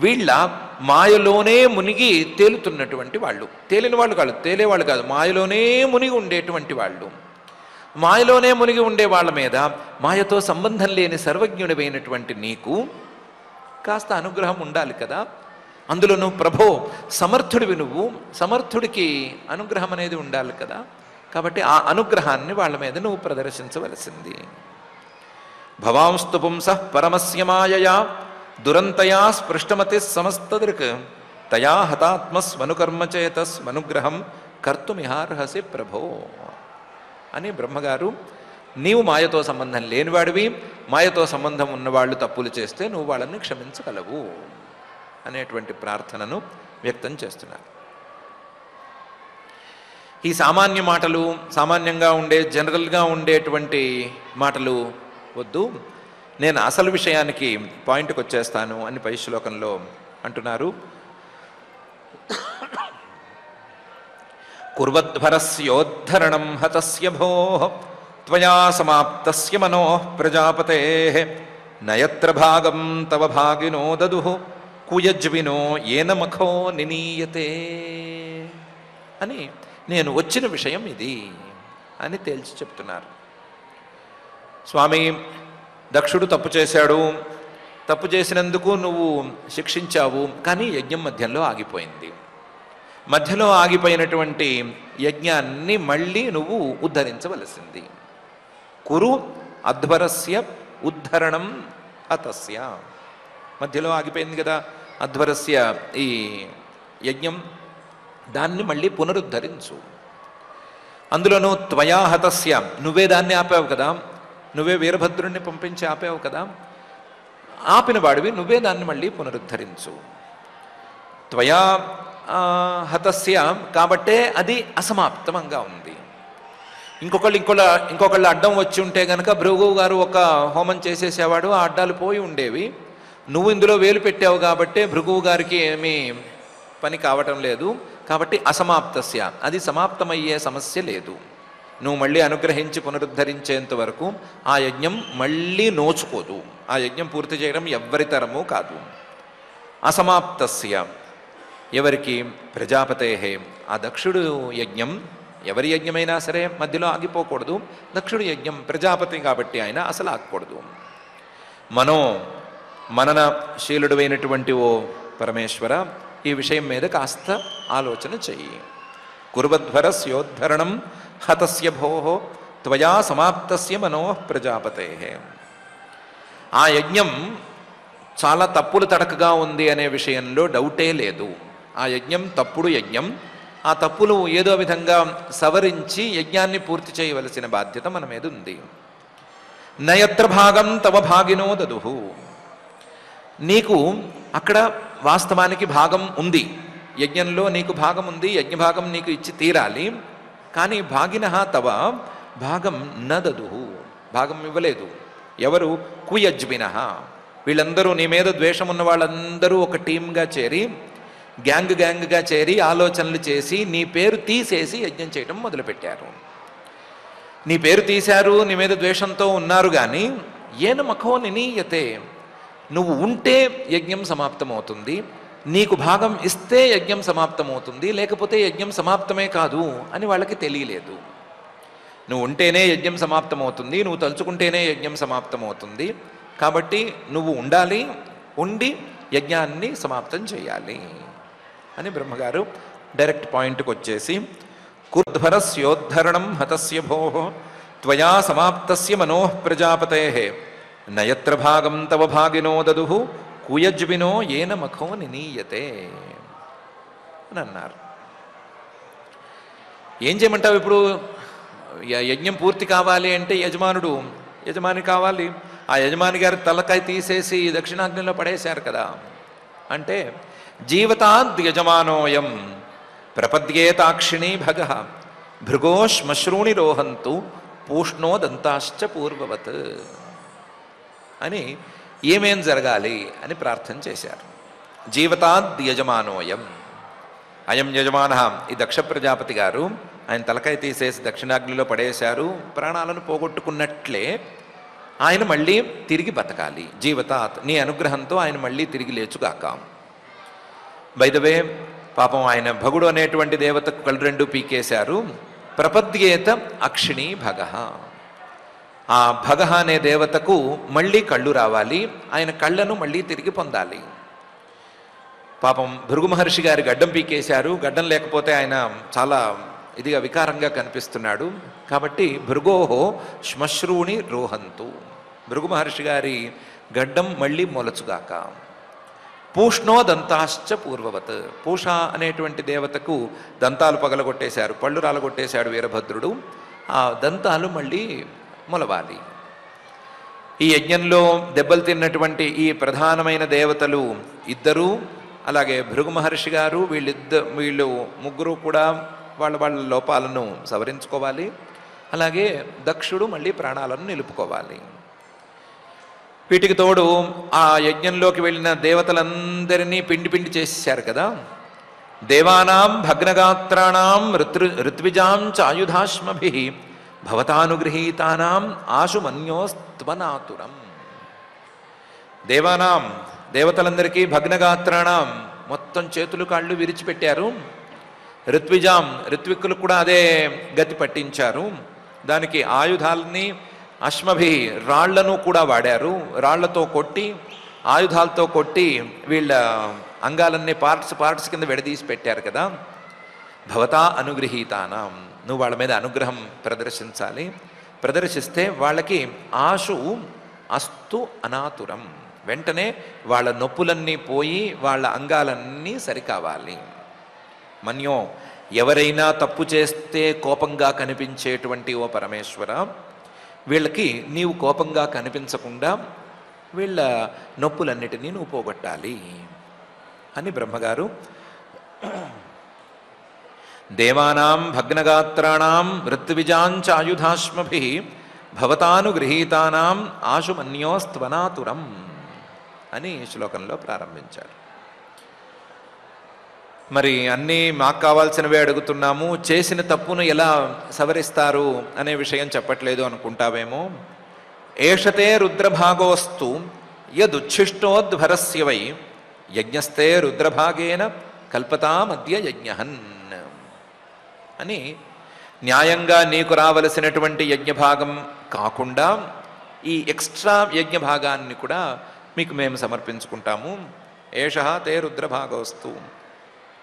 వీళ్ళ మాయలోనే మునిగి తేలుతున్నటువంటి వాళ్ళు, తేలిన వాళ్ళు కాదు, తేలేవాళ్ళు కాదు, మాయలోనే మునిగి ఉండేటువంటి వాళ్ళు. మాయలోనే మునిగి ఉండే వాళ్ళ మీద మాయతో సంబంధం లేని సర్వజ్ఞుడివైనటువంటి నీకు కాస్త అనుగ్రహం ఉండాలి కదా. అందులో నువ్వు ప్రభో సమర్థుడివి, నువ్వు సమర్థుడికి అనుగ్రహం అనేది ఉండాలి కదా. కాబట్టి ఆ అనుగ్రహాన్ని వాళ్ళ మీద నువ్వు ప్రదర్శించవలసింది. భవాంస్తు పుంసః పరమస్య మాయయా దురంతయా స్పృష్టమతి సమస్తదృక్ తయా హతాత్మస్వనుకర్మచేతస్వనుగ్రహం కర్తుమిహార్హసి ప్రభో అని బ్రహ్మగారు నీవు మాయతో సంబంధం లేనివాడివి, మాయతో సంబంధం ఉన్నవాళ్ళు తప్పులు చేస్తే నువ్వు వాళ్ళని క్షమించగలవు అనేటువంటి ప్రార్థనను వ్యక్తం చేస్తున్నారు. ఈ సామాన్య మాటలు, సామాన్యంగా ఉండే జనరల్గా ఉండేటువంటి మాటలు వద్దు, నేను అసలు విషయానికి పాయింట్కి వచ్చేస్తాను అని పై శ్లోకంలో అంటున్నారు. కుర్వద్భరస్యోద్ధరణం హతస్య భోః త్వయా సమాప్తస్య మనోః ప్రజాపతేః నయత్ర భాగం తవ భాగినో దదుః కుయజ్వినో ఏన మఖో నినీయతే అని నేను వచ్చిన విషయం ఇది అని తేల్చి చెప్తున్నారు. స్వామి, దక్షుడు తప్పు చేశాడు, తప్పు చేసినందుకు నువ్వు శిక్షించావు, కానీ యజ్ఞం మధ్యలో ఆగిపోయింది. మధ్యలో ఆగిపోయినటువంటి యజ్ఞాన్ని మళ్ళీ నువ్వు ఉద్ధరించవలసింది. కురు అధ్వరస్య ఉద్ధరణం హతస్య, మధ్యలో ఆగిపోయింది కదా అధ్వరస్య ఈ యజ్ఞం, దాన్ని మళ్ళీ పునరుద్ధరించు. అందులోనూ త్వయా హతస్య, నువ్వే దాన్ని ఆపావు కదా, నువ్వే వీరభద్రుణ్ణి పంపించి ఆపావు కదా, ఆపిన వాడివి నువ్వే దాన్ని మళ్ళీ పునరుద్ధరించు. త్వయా హతస్య కాబట్టే అది అసమాప్తమంగా ఉంది. ఇంకొకళ్ళు అడ్డం వచ్చి ఉంటే కనుక భృగువు గారు ఒక హోమం చేసేసేవాడు, ఆ అడ్డాలు పోయి ఉండేవి. నువ్వు ఇందులో వేలు పెట్టావు కాబట్టే భృగువు గారికి ఏమీ పని కావటం లేదు. కాబట్టి అసమాప్తస్య, అది సమాప్తమయ్యే సమస్య లేదు. నువ్వు మళ్ళీ అనుగ్రహించి పునరుద్ధరించేంత వరకు ఆ యజ్ఞం మళ్ళీ నోచుకోదు. ఆ యజ్ఞం పూర్తి చేయడం ఎవ్వరి తరము కాదు. అసమాప్తస్య ఎవరికి? ప్రజాపతేహే, ఆ దక్షుడు యజ్ఞం, ఎవరి యజ్ఞమైనా సరే మధ్యలో ఆగిపోకూడదు. దక్షుడు యజ్ఞం ప్రజాపతి కాబట్టి ఆయన అసలు ఆగకూడదు. మననశీలుడు అయినటువంటి ఓ పరమేశ్వర, ఈ విషయం మీద కాస్త ఆలోచన చెయ్యి. కుర్వద్భరస్యోద్ధరణం హతస్య భోః త్వయా సమాప్తస్య మనోః ప్రజాపతేః. ఆ యజ్ఞం చాలా తప్పులు తడకగా ఉంది అనే విషయంలో డౌటే లేదు. ఆ యజ్ఞం తప్పుడు యజ్ఞం, ఆ తప్పులు ఏదో విధంగా సవరించి యజ్ఞాన్ని పూర్తి చేయవలసిన బాధ్యత మన మీద ఉంది. నయత్ర భాగం తవ భాగినో దదుహు. నీకు అక్కడ వాస్తవానికి భాగం ఉంది, యజ్ఞంలో నీకు భాగం ఉంది, యజ్ఞభాగం నీకు ఇచ్చి తీరాలి. కానీ భాగినః తవ భాగం న దదుహు, భాగం ఇవ్వలేదు. ఎవరు? కుయజ్వినః. వీళ్ళందరూ నీ మీద ద్వేషం ఉన్న వాళ్ళందరూ ఒక టీమ్గా చేరి, గ్యాంగ్గా చేరి ఆలోచనలు చేసి నీ పేరు తీసేసి యజ్ఞం చేయడం మొదలుపెట్టారు. నీ పేరు తీశారు, నీ మీద ద్వేషంతో ఉన్నారు. కానీ ఏన మఖో నినీయతే, నువ్వు ఉంటే యజ్ఞం సమాప్తమవుతుంది, నీకు భాగం ఇస్తే యజ్ఞం సమాప్తమవుతుంది, లేకపోతే యజ్ఞం సమాప్తమే కాదు అని వాళ్ళకి తెలియలేదు. నువ్వు ఉంటేనే యజ్ఞం సమాప్తమవుతుంది, నువ్వు తలుచుకుంటేనే యజ్ఞం సమాప్తమవుతుంది. కాబట్టి నువ్వు ఉండాలి, ఉండి యజ్ఞాన్ని సమాప్తం చేయాలి అని బ్రహ్మగారు డైరెక్ట్ పాయింట్కి వచ్చేసి, కుర్ధ్వరస్యోద్ధరణం హతస్య భోః త్వయా సమాప్తస్య మనోః ప్రజాపతేః నయత్ర భాగం తవ భాగినో దదుః కుయజ్వినో ఏన మఖో నినీయతే అని అన్నారు. ఏం చేయమంటావు ఇప్పుడు? యజ్ఞం పూర్తి కావాలి అంటే యజమాని కావాలి. ఆ యజమాని గారి తలకాయ తీసేసి దక్షిణాగ్నిలో పడేశారు కదా. అంటే జీవతాద్ యజమానోయం ప్రపద్యేతాక్షిణీ భగః భృగోశ్మశ్రూణి రోహంతు పూష్ణో దంతాశ్చ పూర్వవత్ అని ఏమేం జరగాలి అని ప్రార్థన చేశారు. జీవతాద్ యజమానోయం, అయం యజమాన, ఈ దక్ష ప్రజాపతి గారు ఆయన తలకాయ తీసేసి దక్షిణాగ్నిలో పడేశారు. ప్రాణాలను పోగొట్టుకున్నట్లే ఆయన మళ్ళీ తిరిగి బతకాలి. జీవతాత్, నీ అనుగ్రహంతో ఆయన మళ్ళీ తిరిగి లేచుగాక. బై ద వే, పాపం ఆయన భగుడు అనేటువంటి దేవతకు కళ్ళు రెండు పీకేశారు. ప్రపద్యేత అక్షిణీ భగః, ఆ భగః అనే దేవతకు మళ్ళీ కళ్ళు రావాలి, ఆయన కళ్ళను మళ్ళీ తిరిగి పొందాలి. పాపం భృగు మహర్షి గారి గడ్డం పీకేశారు. గడ్డం లేకపోతే ఆయన చాలా ఇదిగా వికారంగా కనిపిస్తున్నాడు. కాబట్టి భృగోహో శ్మశ్రూణి రోహంతు, భృగు మహర్షి గారి గడ్డం మళ్ళీ మొలచుగాక. పూష్ణో దంతాశ్చ పూర్వవత్, పూష అనేటువంటి దేవతకు దంతాలు పగలగొట్టేశారు, పళ్ళు రాలగొట్టేశాడు వీరభద్రుడు. ఆ దంతాలు మళ్ళీ మొలవాలి. ఈ యజ్ఞంలో దెబ్బలు తిన్నటువంటి ఈ ప్రధానమైన దేవతలు ఇద్దరు, అలాగే భృగు మహర్షి గారు, వీళ్ళు ముగ్గురు కూడా వాళ్ళ లోపాలను సవరించుకోవాలి. అలాగే దక్షుడు మళ్ళీ ప్రాణాలను నిలుపుకోవాలి. వీటికి తోడు ఆ యజ్ఞంలోకి వెళ్ళిన దేవతలందరినీ పిండి చేసేశారు కదా. దేవానాం భగ్నగాత్రాణం ఋత్విజాం చాయుధాశ్మభిః భవతానుగృహీతానాం ఆశు మన్యోస్త్వనాతురం. దేవానాం, దేవతలందరికీ, భగ్నగాత్రాణం, మొత్తం చేతులు కాళ్ళు విరిచిపెట్టారు. ఋత్విజాం, ఋత్విక్కులు కూడా అదే గతి పట్టించారు. దానికి ఆయుధాలని, అశ్మభి, రాళ్లను కూడా వాడారు. రాళ్లతో కొట్టి, ఆయుధాలతో కొట్టి వీళ్ళ అంగాలన్నీ పార్ట్స్ కింద విడదీసి పెట్టారు కదా. భవతా అనుగృహీతానాం, నువ్వు వాళ్ళ మీద అనుగ్రహం ప్రదర్శించాలి. ప్రదర్శిస్తే వాళ్ళకి ఆశు అస్తు అనాతురం, వెంటనే వాళ్ళ నొప్పులన్నీ పోయి వాళ్ళ అంగాలన్నీ సరికావాలి. మన్యో, ఎవరైనా తప్పు చేస్తే కోపంగా కనిపించేటువంటి ఓ పరమేశ్వర, వీళ్ళకి నీవు కోపంగా కనిపించకుండా వీళ్ళ నొప్పులన్నిటినీ నువ్వు పోగొట్టాలి అని బ్రహ్మగారు దేవానాం భగ్నగాత్రాణం ఋత్విజాంచ ఆయుధాశ్మభిః భవతానుగృహీతానాం ఆశు మన్యోస్త్వనాతురం అని శ్లోకంలో ప్రారంభించారు. మరి అన్నీ మాకు కావాల్సినవే అడుగుతున్నాము, చేసిన తప్పును ఎలా సవరిస్తారు అనే విషయం చెప్పట్లేదు అనుకుంటావేమో. ఏషతే రుద్రభాగోస్తు యదుచ్ఛిష్టోద్భరస్య వై యజ్ఞస్తే రుద్రభాగేన కల్పతామద్య యజ్ఞహన్ అని, న్యాయంగా నీకు రావలసినటువంటి యజ్ఞభాగం కాకుండా ఈ ఎక్స్ట్రా యజ్ఞభాగాన్ని కూడా మీకు మేము సమర్పించుకుంటాము. ఏషః తే రుద్రభాగోస్తు,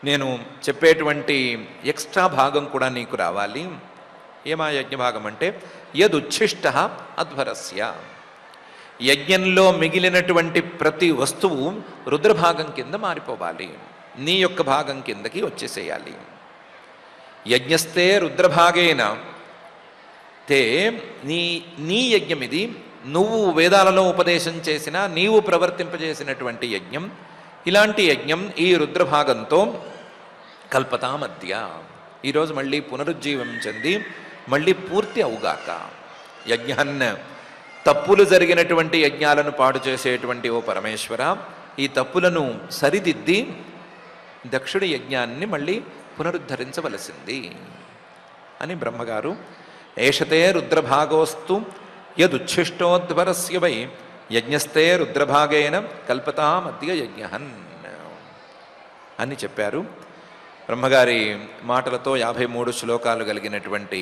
నేను చెప్పేటువంటి ఎక్స్ట్రా భాగం కూడా నీకు రావాలి. ఏమా యజ్ఞభాగం అంటే యదుచ్ఛిష్ట అధ్వరస్య, యజ్ఞంలో మిగిలినటువంటి ప్రతి వస్తువు రుద్రభాగం కింద మారిపోవాలి, నీ యొక్క భాగం కిందకి వచ్చేసేయాలి. యజ్ఞస్తే రుద్రభాగేన తే నీ యజ్ఞం ఇది, నువ్వు వేదాలలో ఉపదేశం చేసిన, నీవు ప్రవర్తింపజేసినటువంటి యజ్ఞం. ఇలాంటి యజ్ఞం ఈ రుద్రభాగంతో కల్పతామద్య, ఈరోజు మళ్ళీ పునరుజ్జీవం చెంది మళ్ళీ పూర్తి అవుగాక. యజ్ఞాన్న తప్పులు జరిగినటువంటి యజ్ఞాలను పాడు చేసేటువంటి ఓ పరమేశ్వర, ఈ తప్పులను సరిదిద్ది దక్షుడి యజ్ఞాన్ని మళ్ళీ పునరుద్ధరించవలసింది అని బ్రహ్మగారు ఏషతే రుద్రభాగోస్తు యదుచ్ఛిష్టోద్వరస్య వై యజ్ఞస్తే రుద్రభాగేన కల్పతామద్య యజ్ఞహన్ అని చెప్పారు. బ్రహ్మగారి మాటలతో 53 శ్లోకాలు కలిగినటువంటి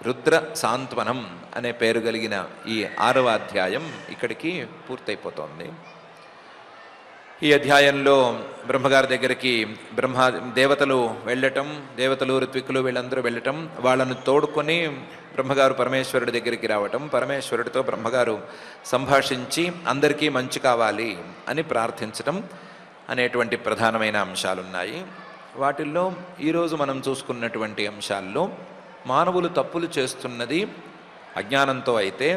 రుద్ర సాంత్వనం అనే పేరు కలిగిన ఈ 6వ అధ్యాయం ఇక్కడికి పూర్తయిపోతోంది. ఈ అధ్యాయంలో బ్రహ్మగారి దగ్గరికి దేవతలు వెళ్ళటం, దేవతలు ఋత్విక్కులు వీళ్ళందరూ వెళ్ళటం, వాళ్ళను తోడుకొని బ్రహ్మగారు పరమేశ్వరుడి దగ్గరికి రావటం, పరమేశ్వరుడితో బ్రహ్మగారు సంభాషించి అందరికీ మంచి కావాలి అని ప్రార్థించటం అనేటువంటి ప్రధానమైన అంశాలున్నాయి. వాటిల్లో ఈరోజు మనం చూసుకున్నటువంటి అంశాల్లో మానవులు తప్పులు చేస్తున్నది అజ్ఞానంతో అయితే,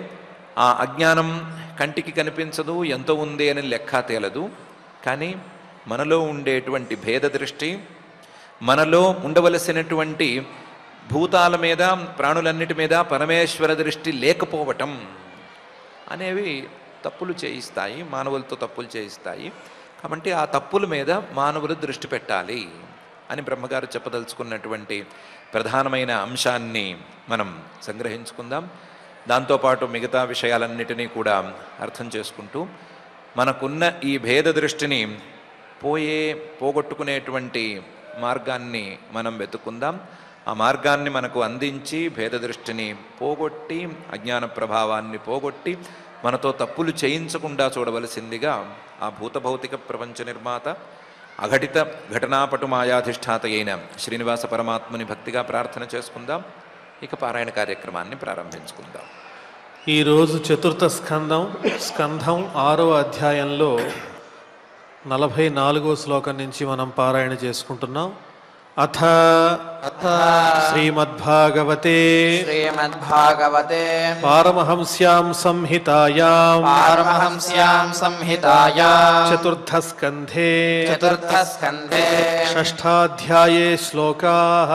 ఆ అజ్ఞానం కంటికి కనిపించదు, ఎంత ఉంది అని లెక్క తేలదు. కానీ మనలో ఉండేటువంటి భేద దృష్టి, మనలో ఉండవలసినటువంటి భూతాల మీద, ప్రాణులన్నిటి మీద పరమేశ్వర దృష్టి లేకపోవటం అనేవి తప్పులు చేయిస్తాయి, మానవులతో తప్పులు చేయిస్తాయి. కాబట్టి ఆ తప్పుల మీద మానవులు దృష్టి పెట్టాలి అని బ్రహ్మగారు చెప్పదలుచుకున్నటువంటి ప్రధానమైన అంశాన్ని మనం సంగ్రహించుకుందాం. దాంతోపాటు మిగతా విషయాలన్నిటినీ కూడా అర్థం చేసుకుంటూ మనకున్న ఈ భేద దృష్టిని పోగొట్టుకునేటువంటి మార్గాన్ని మనం వెతుక్కుందాం. ఆ మార్గాన్ని మనకు అందించి భేద దృష్టిని పోగొట్టి, అజ్ఞాన ప్రభావాన్ని పోగొట్టి, మనతో తప్పులు చేయించకుండా చూడవలసిందిగా ఆ భూతభౌతిక ప్రపంచ నిర్మాత, అఘటిత ఘటనాపటు మాయాధిష్ఠాత అయిన శ్రీనివాస పరమాత్మని భక్తిగా ప్రార్థన చేసుకుందాం. ఇక పారాయణ కార్యక్రమాన్ని ప్రారంభించుకుందాం. ఈరోజు చతుర్థ స్కంధం 6వ అధ్యాయంలో 44వ శ్లోకం నుంచి మనం పారాయణ చేసుకుంటున్నాం. అథ శ్రీమద్భాగవతే పారమహంస్యాం సంహితాయాం చతుర్థ స్కంధే షష్ఠాధ్యాయే శ్లోకాః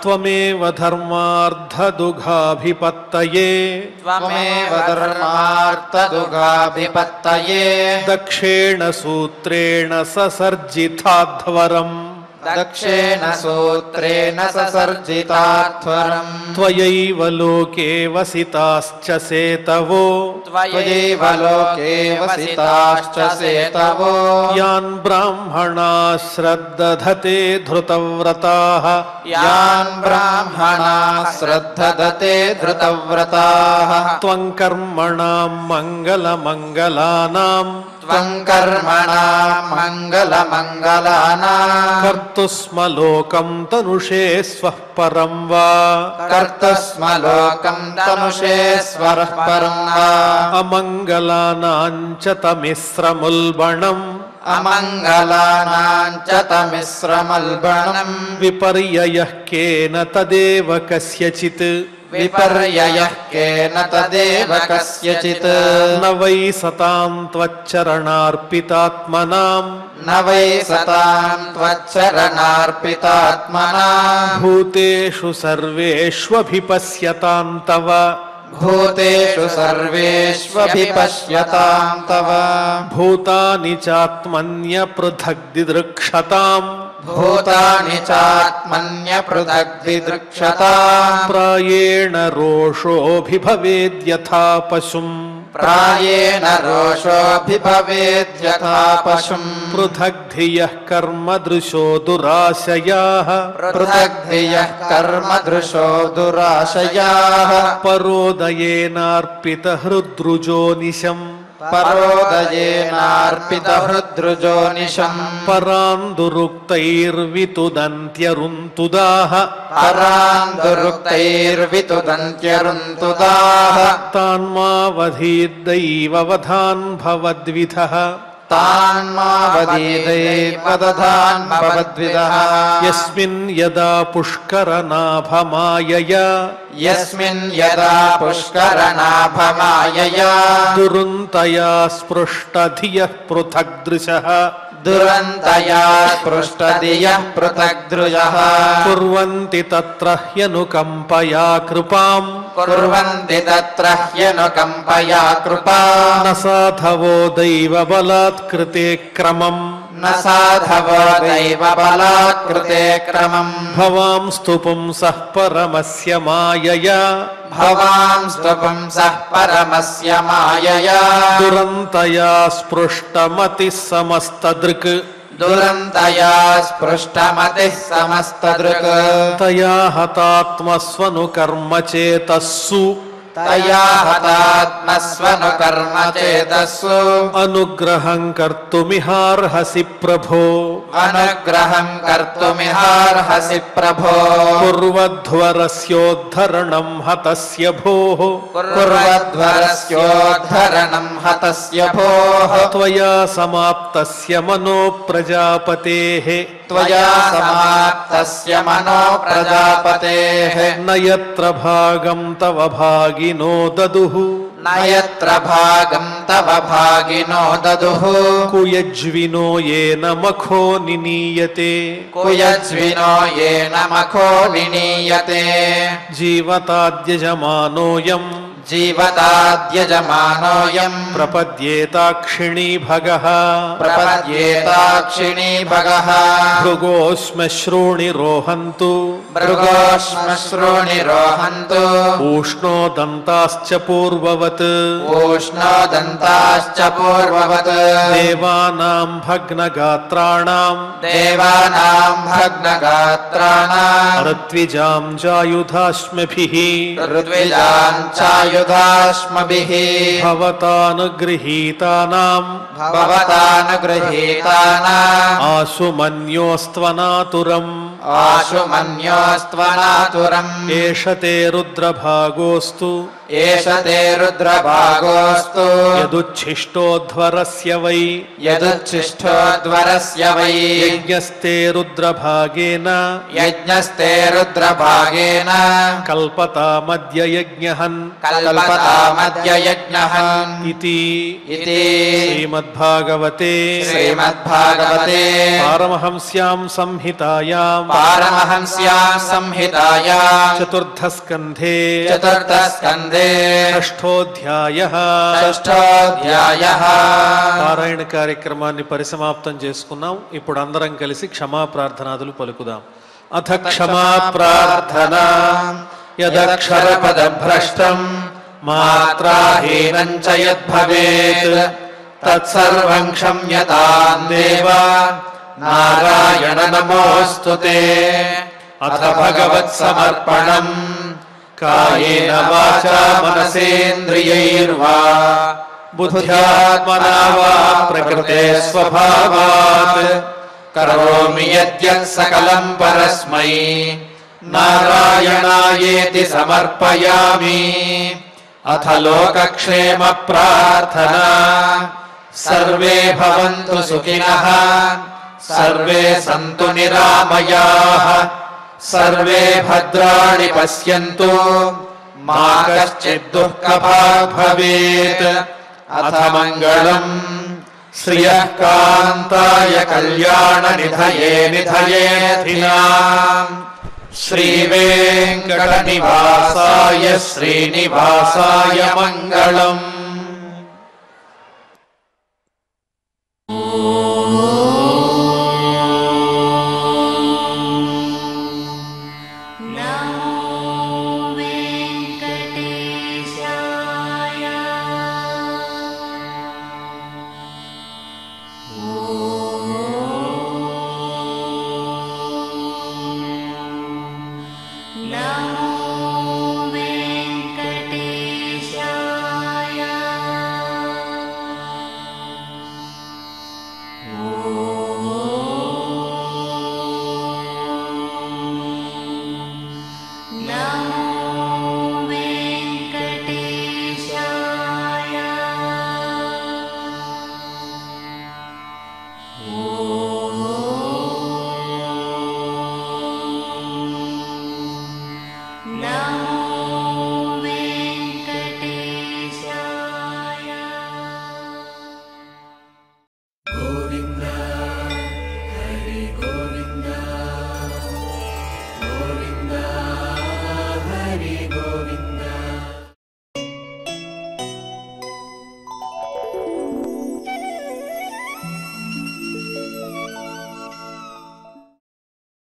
త్వమేవ ధర్మార్థదుఘాభిపత్తయే దక్షేణ సూత్రేణ ససర్జితాధ్వరం త్వయైవ లోకే వసితాశ్చ సేతవో యాన్ బ్రాహ్మణా శ్రద్దధతే ధృతవ్రతాః త్వం కర్మణాం మంగళమంగళానాం కర్తుస్మలోకం తనుషే స్వః పరం వా అమంగళానాం చ తమిశ్రముల్బణం విపర్యయః కేన తదేవ కస్యచిత్ న వై సతాం త్వచ్చరణార్పితాత్మనాం భూతేషు సర్వేష్వభిపశ్యతాం తవ భూతాని చాత్మన్య పృథగ్దిదృక్షతాం ప్రాయేణ రోషోభిభవేద్యథా పశుం పృథగ్ధియః కర్మదృశో దురాశయాః పరోదయేనార్పితహృద్రుజోనిశం పరాందురుక్తైర్వితుదంత్యరుంతుదాః తాన్మావధీర్దైవ వధాన్ భవద్విధః तान्मावधीदैर्वदधान्मवद्विदः यस्मिन् यदा पुष्करनाभमायया यस्मिन् यदा पुष्करनाभमायया दुरुन्तया स्पृष्टधियः पृथग्दृशः दुरन्तया स्पृष्टधियः पृथग्दृशः कुर्वन्ति तत्र ह्यनुकम्पया कृपाम् कुर्वन्ति तत्र ह्यनुकम्पया कृपा न साधवो दैवबलात्कृते क्रमम् न साधवो दैवबलात्कृते क्रमम् भवांस्तु पुंसः परमस्य मायया भवांस्तु पुंसः परमस्य मायया दुरन्तया स्पृष्टमतिः समस्तदृक् दुरन्तया स्पृष्टमतिः समस्तदृक् तया हतात्मस्वनुकर्म चेतस्सु तया हतात्मस्वनुकर्म चेतस्सु अनुग्रहं कर्तुमिहार्हसि प्रभो अनुग्रहं कर्तुमिहार्हसि प्रभो कुर्वध्वरस्योद्धरणं हतस्य भोः कुर्वध्वरस्योद्धरणं हतस्य भोः त्वया समाप्तस्य मनो प्रजापतेः त्वया समाप्तस्य मनो प्रजापतेः न यत्र भागं तव भागिनो ददुः न यत्र भागं तव भागिनो ददुः कुयज्विनो येन मखो निनीयते कुयज्विनो येन मखो विनीयते जीवताद्यजमानोऽयम् जीवताद्यजमानोऽयम् प्रपद्येताक्षिणी भगः प्रपद्येताक्षिणी भगः भृगोश्मश्रूणि रोहन्तु भृगोश्मश्रूणि रोहन्तु ऊष्णो दन्ताश्च पूर्ववत् ऊष्णो दन्ताश्च पूर्ववत् देवानां भग्नगात्राणाम् देवानां भग्नगात्राणाम् ऋत्विजां चायुधाश्मभिः ऋत्विजां चायुधाश्मभिः भवतानुगृहीतानाम् भवतानुगृहीतानाम् आशुमन्योस्त्वनातुरम् आशुमन्योस्त्वनातुरम् एष ते रुद्रभागोऽस्तु एष ते रुद्रभागोऽस्तु यदुच्छिष्टोध्वरस्य वै यदुच्छिष्टोध्वरस्य वै यज्ञस्ते रुद्रभागेन यज्ञस्ते रुद्रभागेन कल्पतामद्य यज्ञः कल्पतामद्य यज्ञः इति इति श्रीमद्भागवते श्रीमद्भागवते पारमहंस्यां संहितायां पारमहंस्यां संहितायां चतुर्थस्कन्धे चतुर्थस्कन्धे షష్ఠోధ్యాయః షష్ఠోధ్యాయః పారాయణ కార్యక్రమాన్ని పరిసమాప్తం చేసుకున్నాం. ఇప్పుడు అందరం కలిసి క్షమా ప్రార్థనాదులు పలుకుదాం. అథ క్షమా ప్రార్థన యదక్షరపదభ్రష్టం మాత్రాహీనం చ యద్భవేత్ తత్సర్వం క్షమ్యతాం దేవ నారాయణ నమోస్తుతే. అథ భగవత్సమర్పణం కాయేన వాచా మనసేంద్రియైర్వా బుద్ధ్యాత్మనా వా ప్రకృతే స్వభావాత్ కరోమి యద్యత్ సకలం పరస్మై నారాయణాయేతి సమర్పయామి. అథ లోకక్షేమ ప్రార్థనా సర్వే భవంతు సుఖినః సర్వే సంతు నిరామయాః సర్వే భద్రాణి పశ్యంతు మా కశ్చిద్ దుఃఖభాగ్ భవేత్. అథ మంగళం శ్రియః కాంతాయ కళ్యాణ నిధయే నిధయేధినాం శ్రీవేంకట నివాసాయ శ్రీనివాసాయ మంగళం.